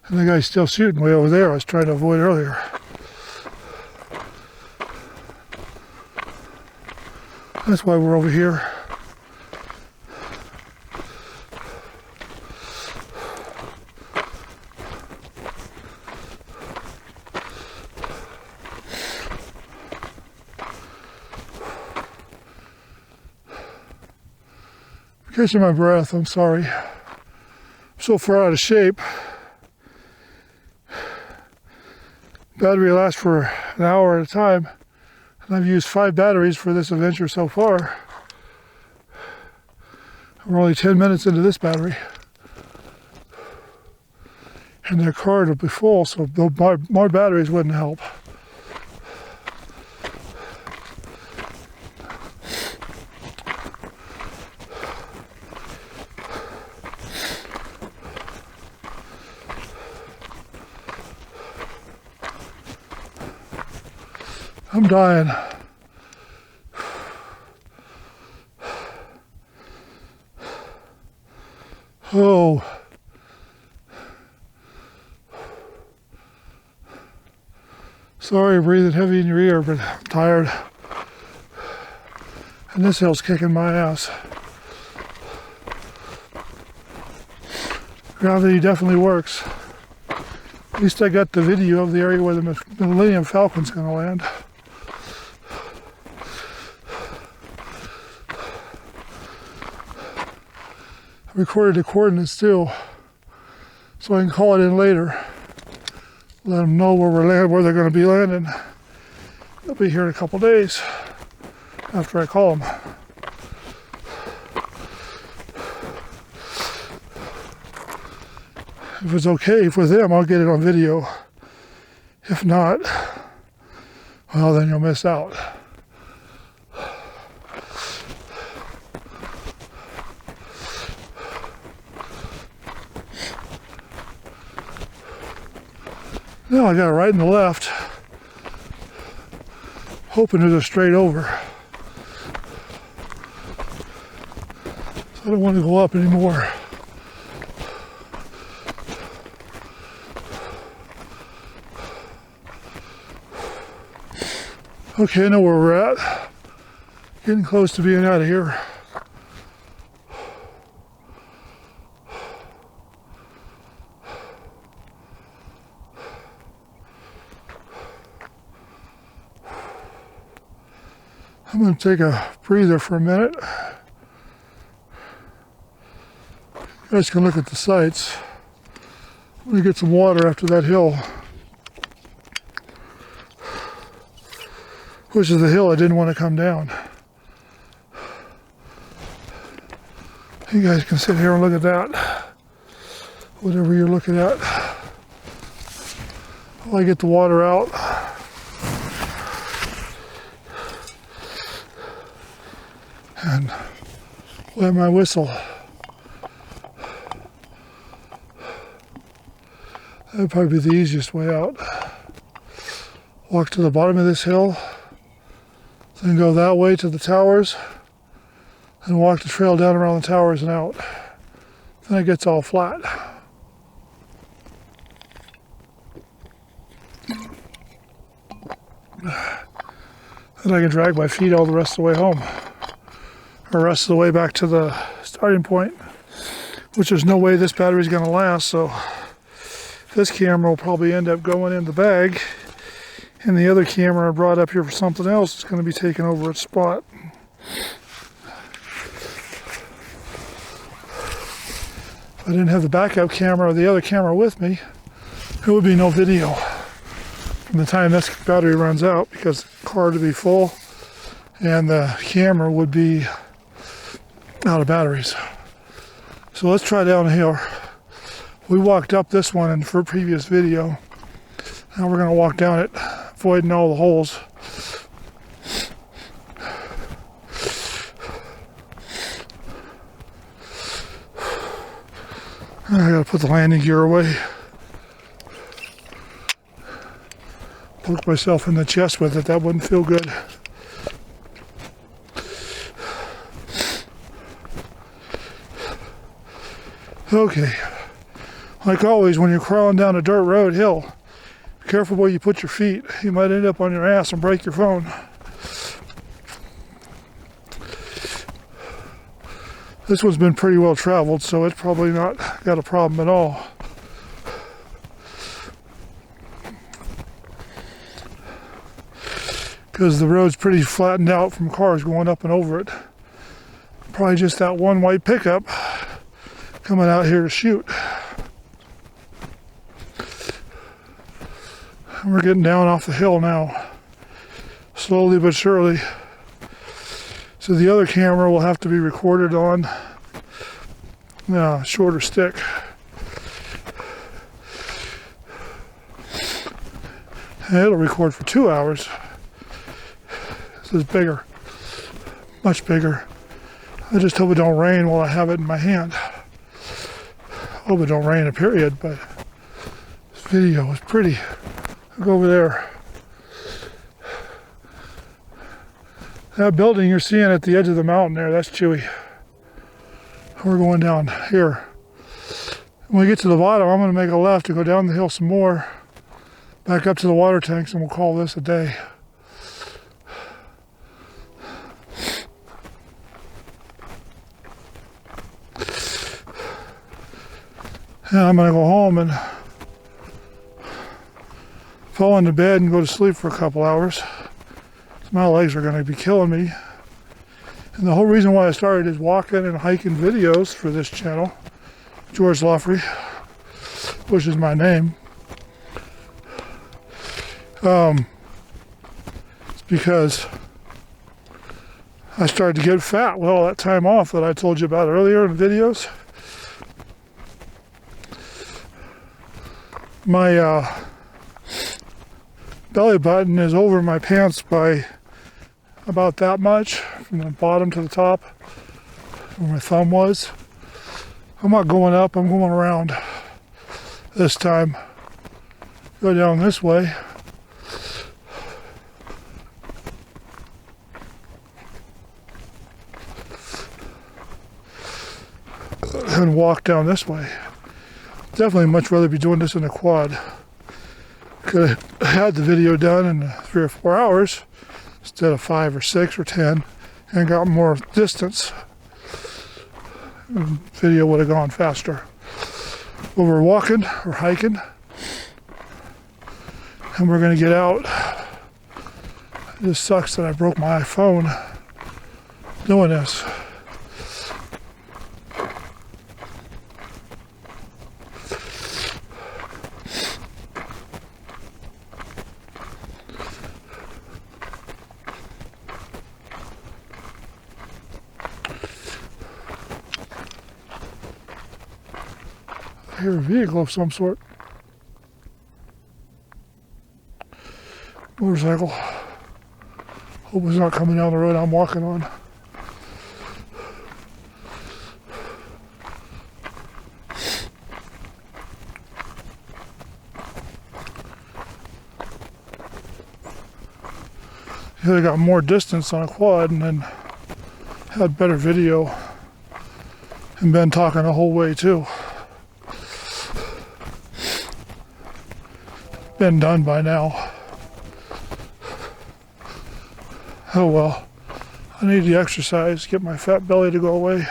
And the guy's still shooting way over there I was trying to avoid earlier. That's why we're over here. Catching my breath, I'm sorry. I'm so far out of shape. Battery lasts for an hour at a time. And I've used 5 batteries for this adventure so far. We're only 10 minutes into this battery. and their card would be full, so more batteries wouldn't help. I'm dying. Oh. Sorry, I'm breathing heavy in your ear, but I'm tired. And this hill's kicking my ass. Gravity definitely works. At least I got the video of the area where the Millennium Falcon's going to land. I recorded the coordinates too, so I can call it in later. Let them know where where they're going to be landing. They'll be here in a couple days after I call them. If it's okay for them, I'll get it on video. If not, well, then you'll miss out. Now I got a right and a left, hoping there's a straight over. So I don't want to go up anymore. Okay, I know where we're at. Getting close to being out of here. I'm going to take a breather for a minute. You guys can look at the sights. I'm going to get some water after that hill. Which is the hill I didn't want to come down. You guys can sit here and look at that. Whatever you're looking at. While I get the water out. And wet my whistle. That'd probably be the easiest way out. Walk to the bottom of this hill, then go that way to the towers, and walk the trail down around the towers and out. Then it gets all flat. Then I can drag my feet all the rest of the way home. Or the rest of the way back to the starting point, which there's no way this battery's going to last, so this camera will probably end up going in the bag, and the other camera I brought up here for something else is going to be taking over its spot. If I didn't have the backup camera or the other camera with me, there would be no video from the time this battery runs out, because the car would be full and the camera would be out of batteries. So let's try down here. We walked up this one in the previous video. Now we're going to walk down it, avoiding all the holes. I got to put the landing gear away. Poke myself in the chest with it. That wouldn't feel good. Okay, like always, when you're crawling down a dirt road hill, be careful where you put your feet. You might end up on your ass and break your phone. This one's been pretty well traveled, so it's probably not got a problem at all. Because the road's pretty flattened out from cars going up and over it. Probably just that one white pickup coming out here to shoot. And we're getting down off the hill now, slowly but surely. So the other camera will have to be recorded on a shorter stick. And it'll record for 2 hours. This is bigger, much bigger. I just hope it don't rain while I have it in my hand. Hope it don't rain, period, but this video is pretty. Look over there. That building you're seeing at the edge of the mountain there, that's Chewy. We're going down here. When we get to the bottom, I'm going to make a left to go down the hill some more, back up to the water tanks, and we'll call this a day. And I'm going to go home and fall into bed and go to sleep for a couple hours. My legs are going to be killing me. And the whole reason why I started is walking and hiking videos for this channel, George Loffrey, which is my name. It's because I started to get fat with all that time off that I told you about earlier in videos. My belly button is over my pants by about that much, from the bottom to the top, where my thumb was. I'm not going up, I'm going around this time. Go down this way. And walk down this way. Definitely much rather be doing this in a quad. Could have had the video done in 3 or 4 hours instead of 5 or 6 or 10 and got more distance. And video would have gone faster. But we're walking, we're hiking, and we're going to get out. It just sucks that I broke my phone doing this. I hear a vehicle of some sort. Motorcycle. Hope it's not coming down the road I'm walking on. Could have got more distance on a quad and then had better video and been talking the whole way too. Been done by now. Oh well, I need the exercise, get my fat belly to go away.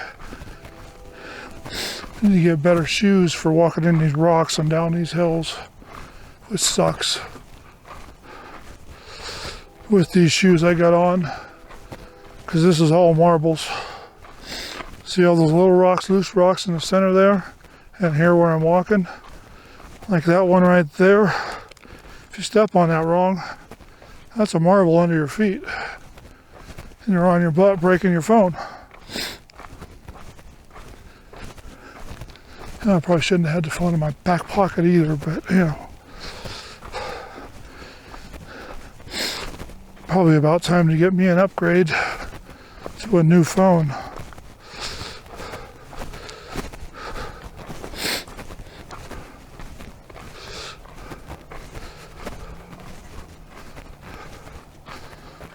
I need to get better shoes for walking in these rocks and down these hills, which sucks. With these shoes I got on, because this is all marbles. See all those little rocks, loose rocks in the center there, and here where I'm walking, like that one right there. If you step on that wrong, that's a marble under your feet. And you're on your butt breaking your phone. And I probably shouldn't have had the phone in my back pocket either, but you know. Probably about time to get me an upgrade to a new phone.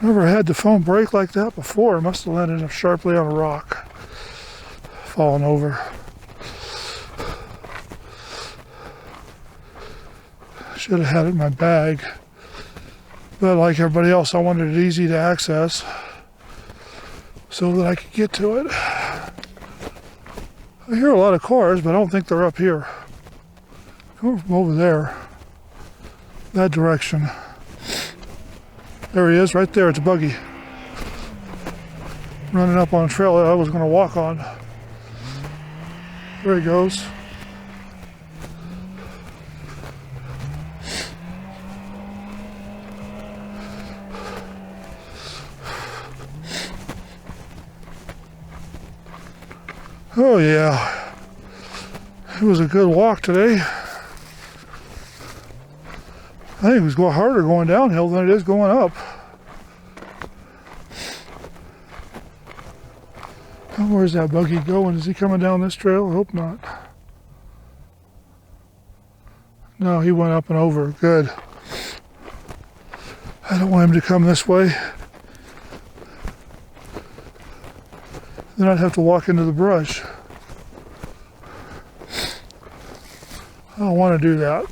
Never had the phone break like that before. It must have landed sharply on a rock, fallen over. Should have had it in my bag. But like everybody else, I wanted it easy to access so that I could get to it. I hear a lot of cars, but I don't think they're up here. Come from over there, that direction. There he is, right there. It's a buggy. Running up on a trail that I was going to walk on. There he goes. Oh yeah, it was a good walk today. I think it was going harder going downhill than it is going up. Oh, where's that buggy going? Is he coming down this trail? I hope not. No, he went up and over. Good. I don't want him to come this way. Then I'd have to walk into the brush. I don't want to do that.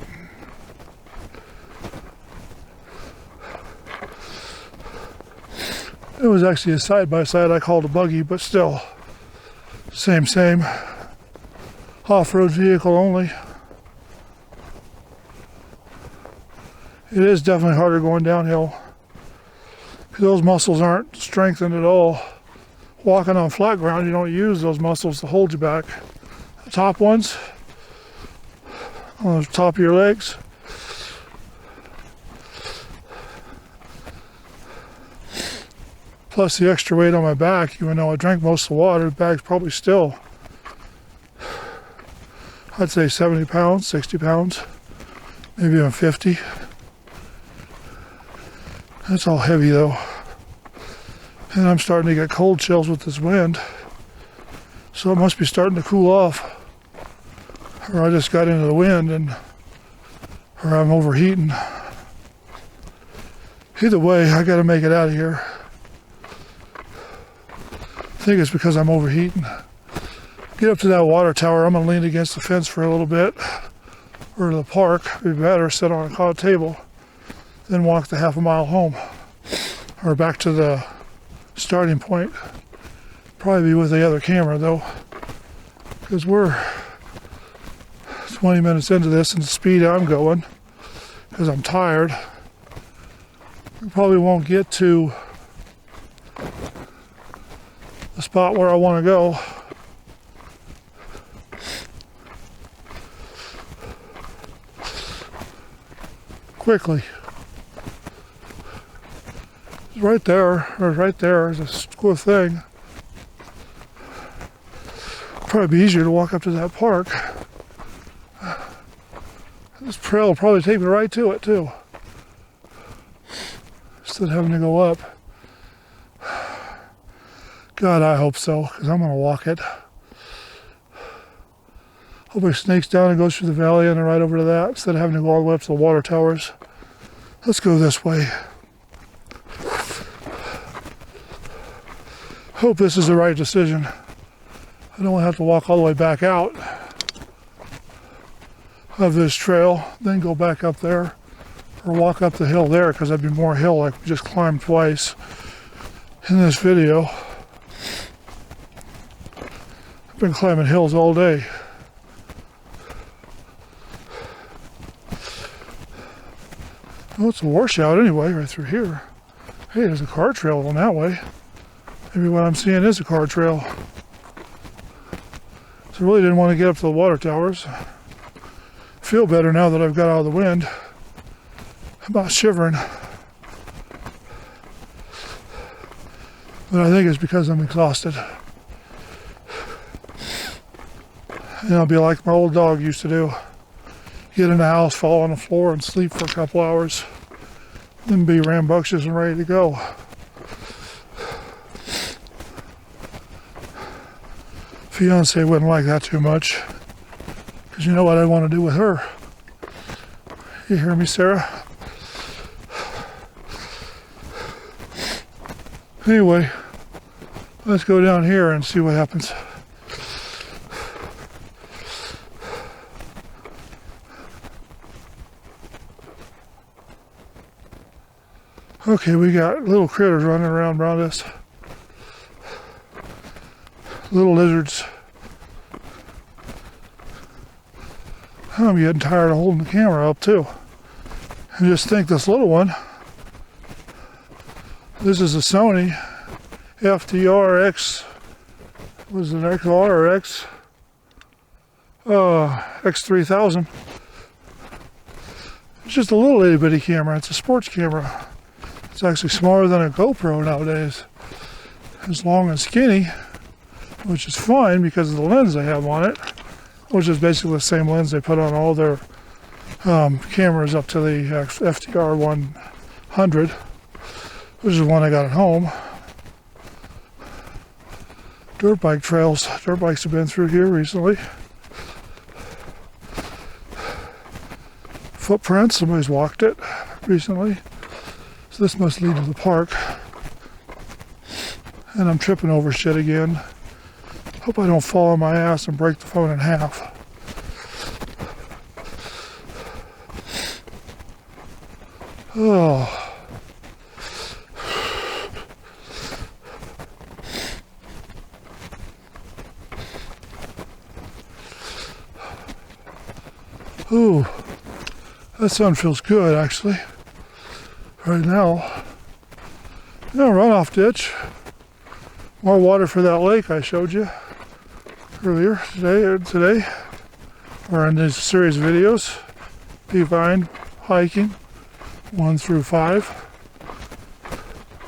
It was actually a side-by-side I called a buggy, but still, same. Off-road vehicle only. It is definitely harder going downhill. Those muscles aren't strengthened at all. Walking on flat ground, you don't use those muscles to hold you back. The top ones, on the top of your legs. Plus the extra weight on my back, even though I drank most of the water, the bag's probably still, I'd say 70 pounds, 60 pounds, maybe even 50. That's all heavy though. And I'm starting to get cold chills with this wind. So it must be starting to cool off. Or I just got into the wind or I'm overheating. Either way, I gotta make it out of here. I think it's because I'm overheating. Get up to that water tower. I'm gonna lean against the fence for a little bit. Or to the park. It'd be better, sit on a coffee table. Then walk the half a mile home. Or back to the starting point. Probably be with the other camera though. Because we're 20 minutes into this and the speed I'm going. Because I'm tired. We probably won't get to the spot where I want to go. Quickly. Right there is a cool thing. Probably be easier to walk up to that park. This trail will probably take me right to it too. Instead of having to go up. God, I hope so, because I'm going to walk it. Hope it snakes down and goes through the valley and then right over to that, instead of having to go all the way up to the water towers. Let's go this way. Hope this is the right decision. I don't want to have to walk all the way back out of this trail, then go back up there, or walk up the hill there, because that'd be more hill like we just climbed twice in this video. I've been climbing hills all day. Well, it's a washout anyway, right through here. Hey, there's a car trail on that way. Maybe what I'm seeing is a car trail. So I really didn't want to get up to the water towers. I feel better now that I've got out of the wind. I'm about shivering. But I think it's because I'm exhausted. And I'll be like my old dog used to do. Get in the house, fall on the floor, and sleep for a couple hours. Then be rambunctious and ready to go. Fiance wouldn't like that too much. Because you know what I want to do with her. You hear me, Sarah? Anyway, let's go down here and see what happens. Okay, we got little critters running around us. Little lizards. I'm getting tired of holding the camera up too. And just think this little one, this is a Sony FTR-X, was it XR or X? X3000. It's just a little itty bitty camera. It's a sports camera. It's actually smaller than a GoPro nowadays. It's long and skinny, which is fine because of the lens they have on it, which is basically the same lens they put on all their cameras up to the FTR 100, which is the one I got at home. Dirt bike trails. Dirt bikes have been through here recently. Footprints. Somebody's walked it recently. So this must lead to the park. And I'm tripping over shit again. Hope I don't fall on my ass and break the phone in half. Oh. Ooh, that sun feels good actually. Right now. No, runoff ditch. More water for that lake I showed you earlier today, or in this series of videos. Peavine hiking 1 through 5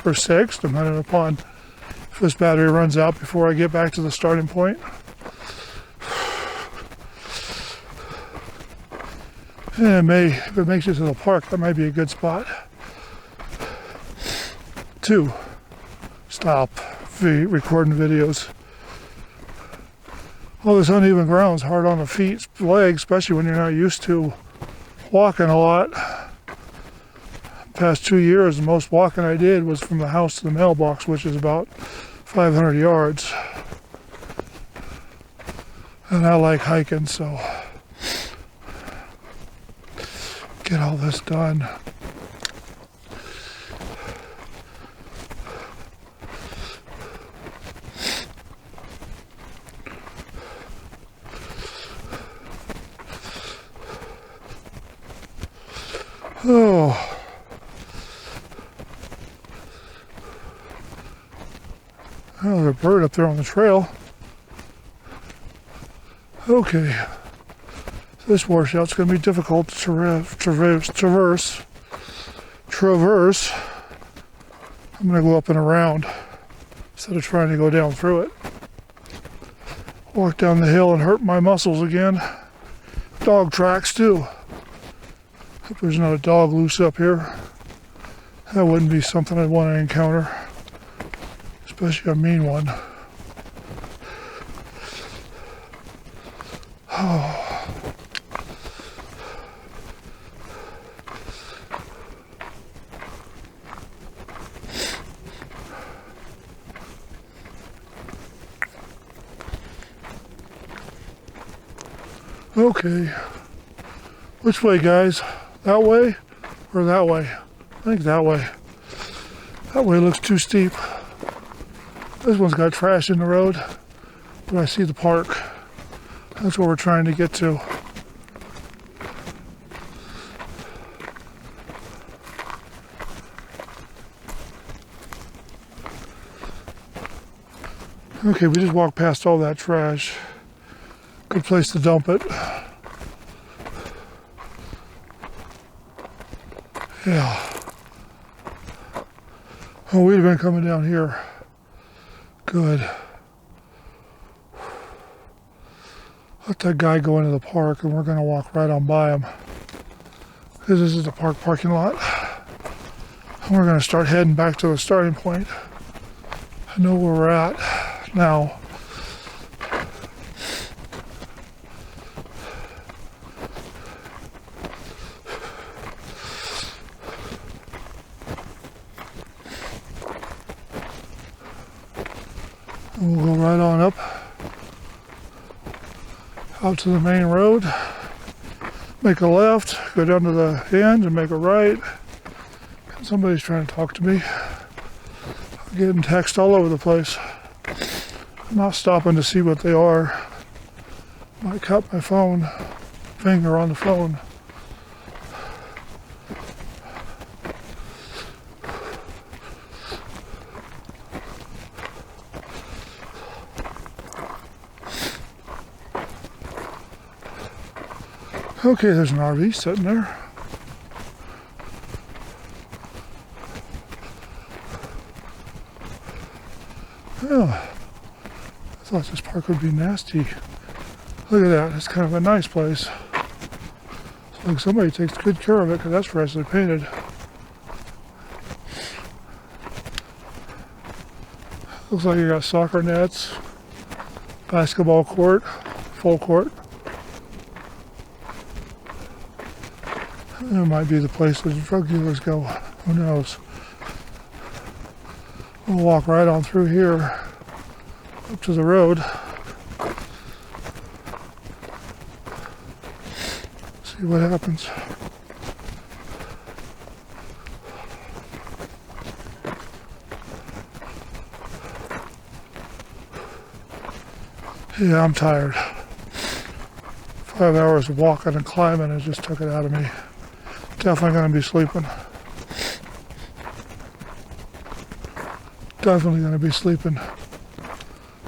or 6, depending upon if this battery runs out before I get back to the starting point. And if it makes it to the park, that might be a good spot to stop recording videos. All this uneven ground is hard on the feet, legs, especially when you're not used to walking a lot. The past 2 years, the most walking I did was from the house to the mailbox, which is about 500 yards. And I like hiking, so get all this done. Oh. Oh, there's a bird up there on the trail. Okay. This washout's going to be difficult to traverse. I'm going to go up and around instead of trying to go down through it. Walk down the hill and hurt my muscles again. Dog tracks too. Hope there's not a dog loose up here. That wouldn't be something I'd want to encounter, especially a mean one. Oh. Okay. Which way, guys? That way or that way? I think that way. That way looks too steep. This one's got trash in the road, but I see the park. That's what we're trying to get to. Okay, we just walked past all that trash. Good place to dump it. Yeah. Oh, we'd have been coming down here. Good. Let that guy go into the park and we're going to walk right on by him. Because this is the park parking lot. And we're going to start heading back to the starting point. I know where we're at now. And we'll go right on up out to the main road, make a left, go down to the end and make a right. Somebody's trying to talk to me. I'm getting text all over the place. I'm not stopping to see what they are. Might cut my finger on the phone. Okay, there's an RV sitting there. Oh, I thought this park would be nasty. Look at that, it's kind of a nice place. Like somebody takes good care of it because that's freshly painted. Looks like you got soccer nets, basketball court, full court. It might be the place where the drug dealers go. Who knows? We'll walk right on through here up to the road. See what happens. Yeah, I'm tired. 5 hours of walking and climbing, it just took it out of me. Definitely going to be sleeping. Definitely going to be sleeping.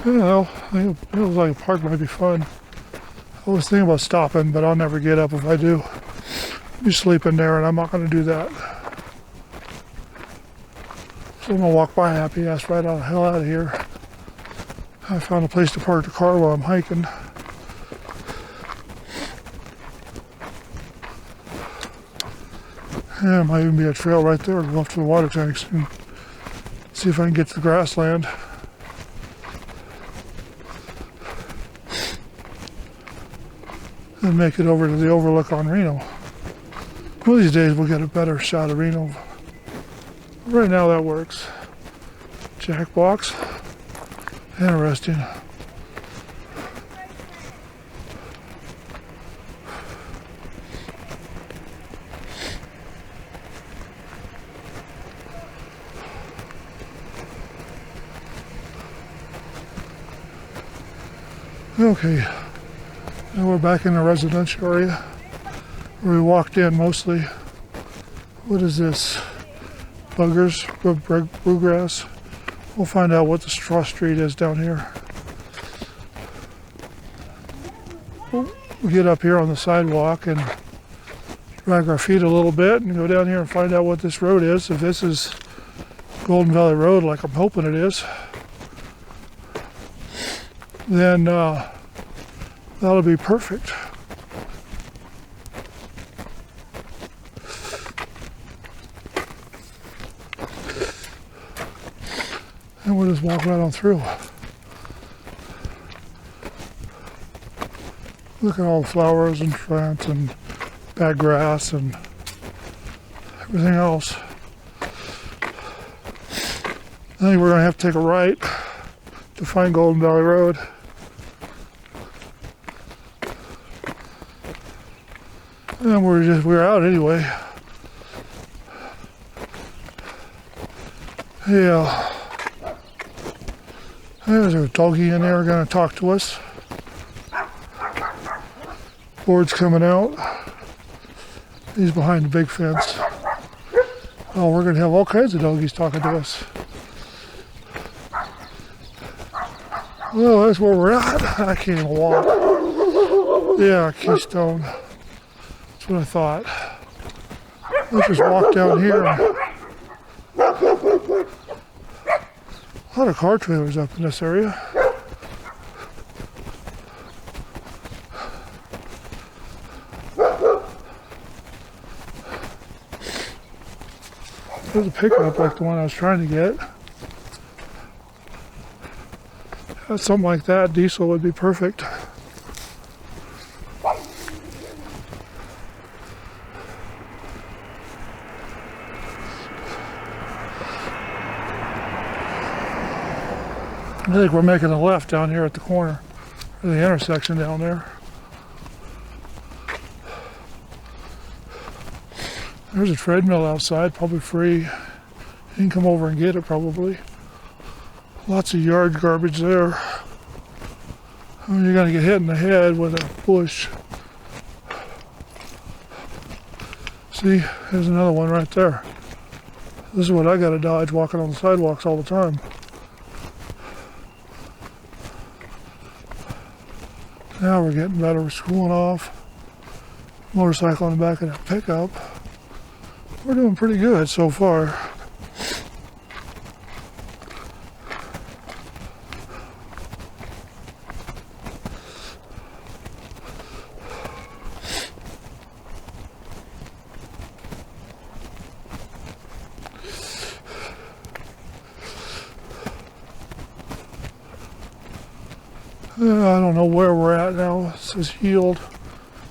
You know, it feels like a park might be fun. I was thinking about stopping, but I'll never get up if I do. I'll be sleeping there, and I'm not going to do that. So I'm going to walk by happy ass right the hell out of here. I found a place to park the car while I'm hiking. Yeah, there might even be a trail right there to go up to the water tanks and see if I can get to the grassland. And make it over to the overlook on Reno. One of these days we'll get a better shot of Reno. Right now that works. Jack box. Interesting. Okay, now we're back in the residential area where we walked in mostly. What is this? Buggers, bluegrass. We'll find out what the straw street is down here. We'll get up here on the sidewalk and drag our feet a little bit and go down here and find out what this road is. If this is Golden Valley Road like I'm hoping it is, then that'll be perfect. And we'll just walk right on through. Look at all the flowers and plants and bad grass and everything else. I think we're going to have to take a right to find Golden Valley Road. And we're out anyway. Yeah. There's a doggy in there going to talk to us. Board's coming out. He's behind the big fence. Oh, we're going to have all kinds of doggies talking to us. Well, that's where we're at. I can't even walk. Yeah, Keystone. That's what I thought. Let's just walk down here. A lot of car trailers up in this area. There's a pickup like the one I was trying to get. Something like that, diesel would be perfect. I think we're making a left down here at the corner, or the intersection down there. There's a treadmill outside, probably free. You can come over and get it probably. Lots of yard garbage there. I mean, you're going to get hit in the head with a bush. See, there's another one right there. This is what I got to dodge walking on the sidewalks all the time. Now we're getting better. We're cooling off. Motorcycle in the back of that pickup. We're doing pretty good so far. I don't know where we're at now. It says healed.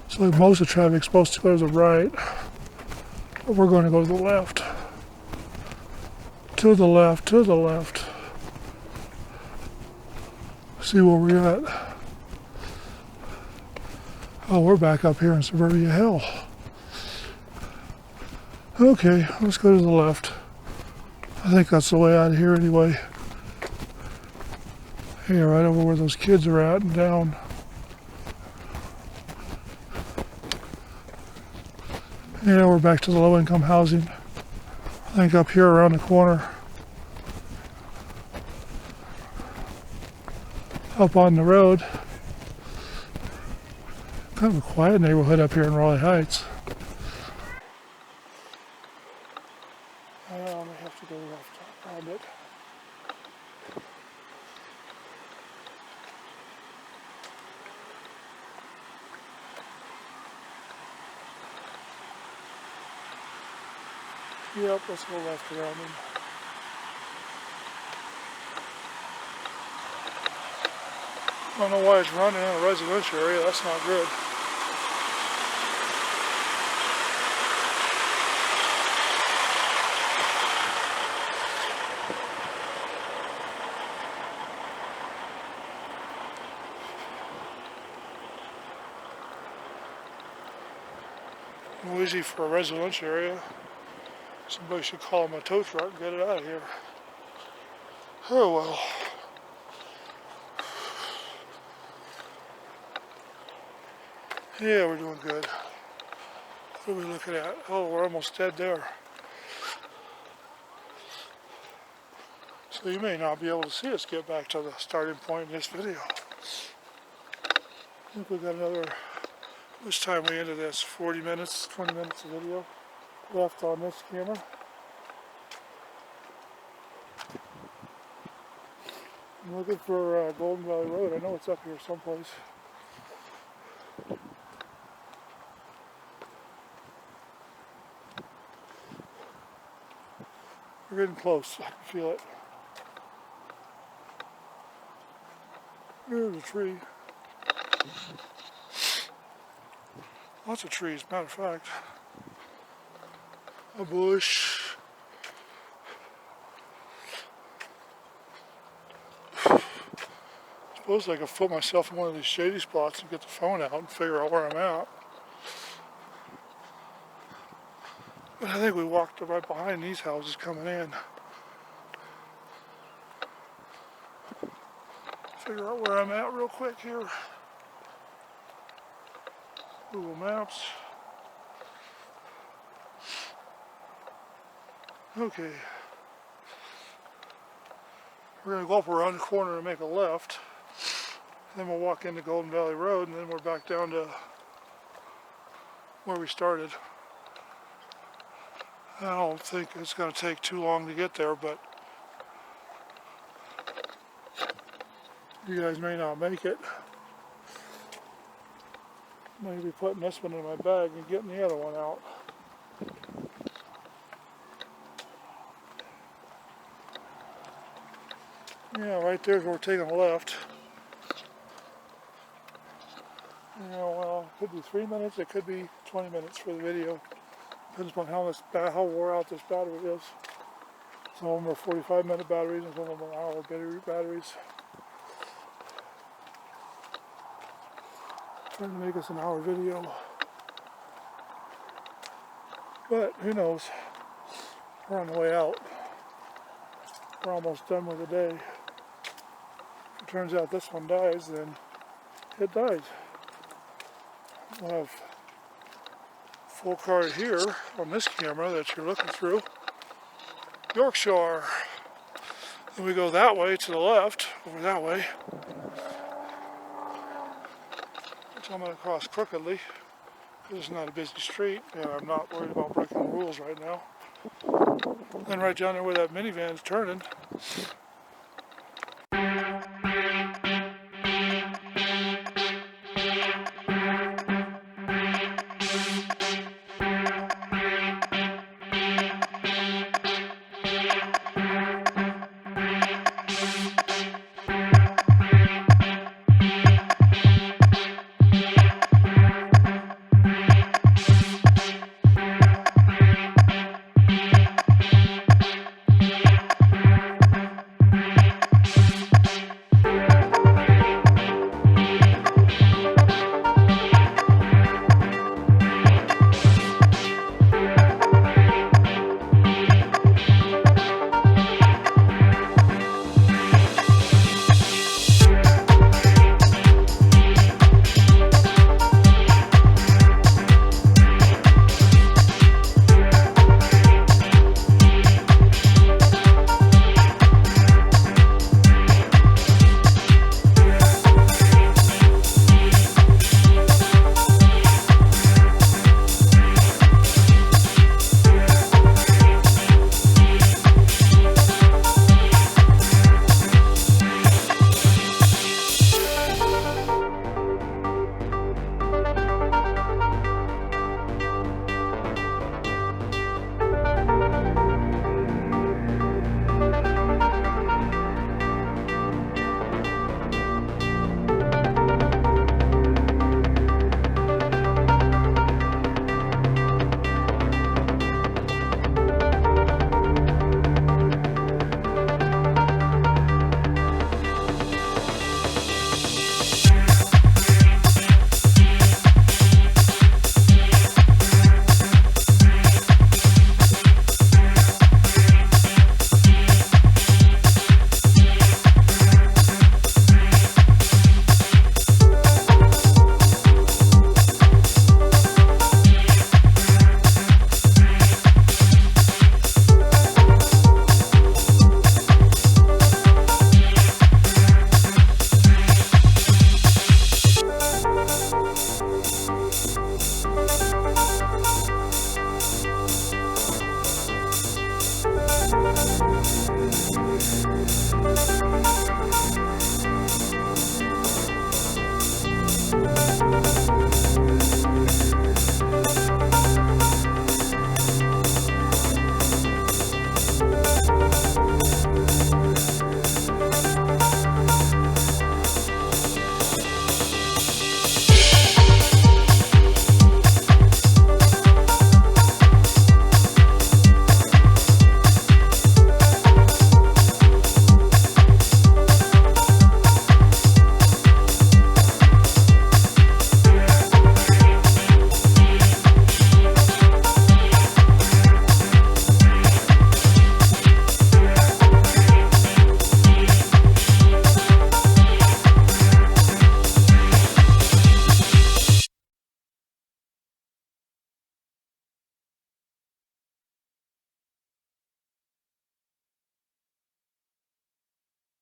So most of the traffic's supposed to go to the right. But we're going to go to the left. To the left, to the left. See where we're at. Oh, we're back up here in Suburbia Hill. Okay, let's go to the left. I think that's the way out of here anyway. Yeah, right over where those kids are at and down. Yeah, we're back to the low-income housing. I think up here around the corner. Up on the road. Kind of a quiet neighborhood up here in Raleigh Heights. I may have to go left around it. Yep, let's go left around him. I don't know why it's running in a residential area. That's not good. Noisy for a residential area. Somebody should call them a tow truck and get it out of here. Oh well. Yeah, we're doing good. What are we looking at? Oh, we're almost dead there. So you may not be able to see us get back to the starting point in this video. I think we got another, which time we into this? 40 minutes, 20 minutes of video left on this camera. I'm looking for Golden Valley Road. I know it's up here someplace. We're getting close. I can feel it. There's a tree. Lots of trees, matter of fact. A bush. I suppose I could put myself in one of these shady spots and get the phone out and figure out where I'm at. But I think we walked right behind these houses coming in. Figure out where I'm at real quick here. Google Maps. Okay. We're going to go up around the corner and make a left. Then we'll walk into Golden Valley Road and then we're back down to where we started. I don't think it's going to take too long to get there, but you guys may not make it. Maybe putting this one in my bag and getting the other one out. Yeah, right there's where we're taking a left. You know, well, it could be 3 minutes, it could be 20 minutes for the video. Depends upon how wore out this battery is. Some of them are 45-minute batteries and some of them are hour batteries. Trying to make us an hour video. But who knows? We're on the way out. We're almost done with the day. If it turns out this one dies, then it dies. We'll have full card here on this camera that you're looking through. Yorkshire. Then we go that way to the left, over that way. Which I'm going to cross crookedly, because it's not a busy street, and I'm not worried about breaking the rules right now. Then right down there where that minivan is turning,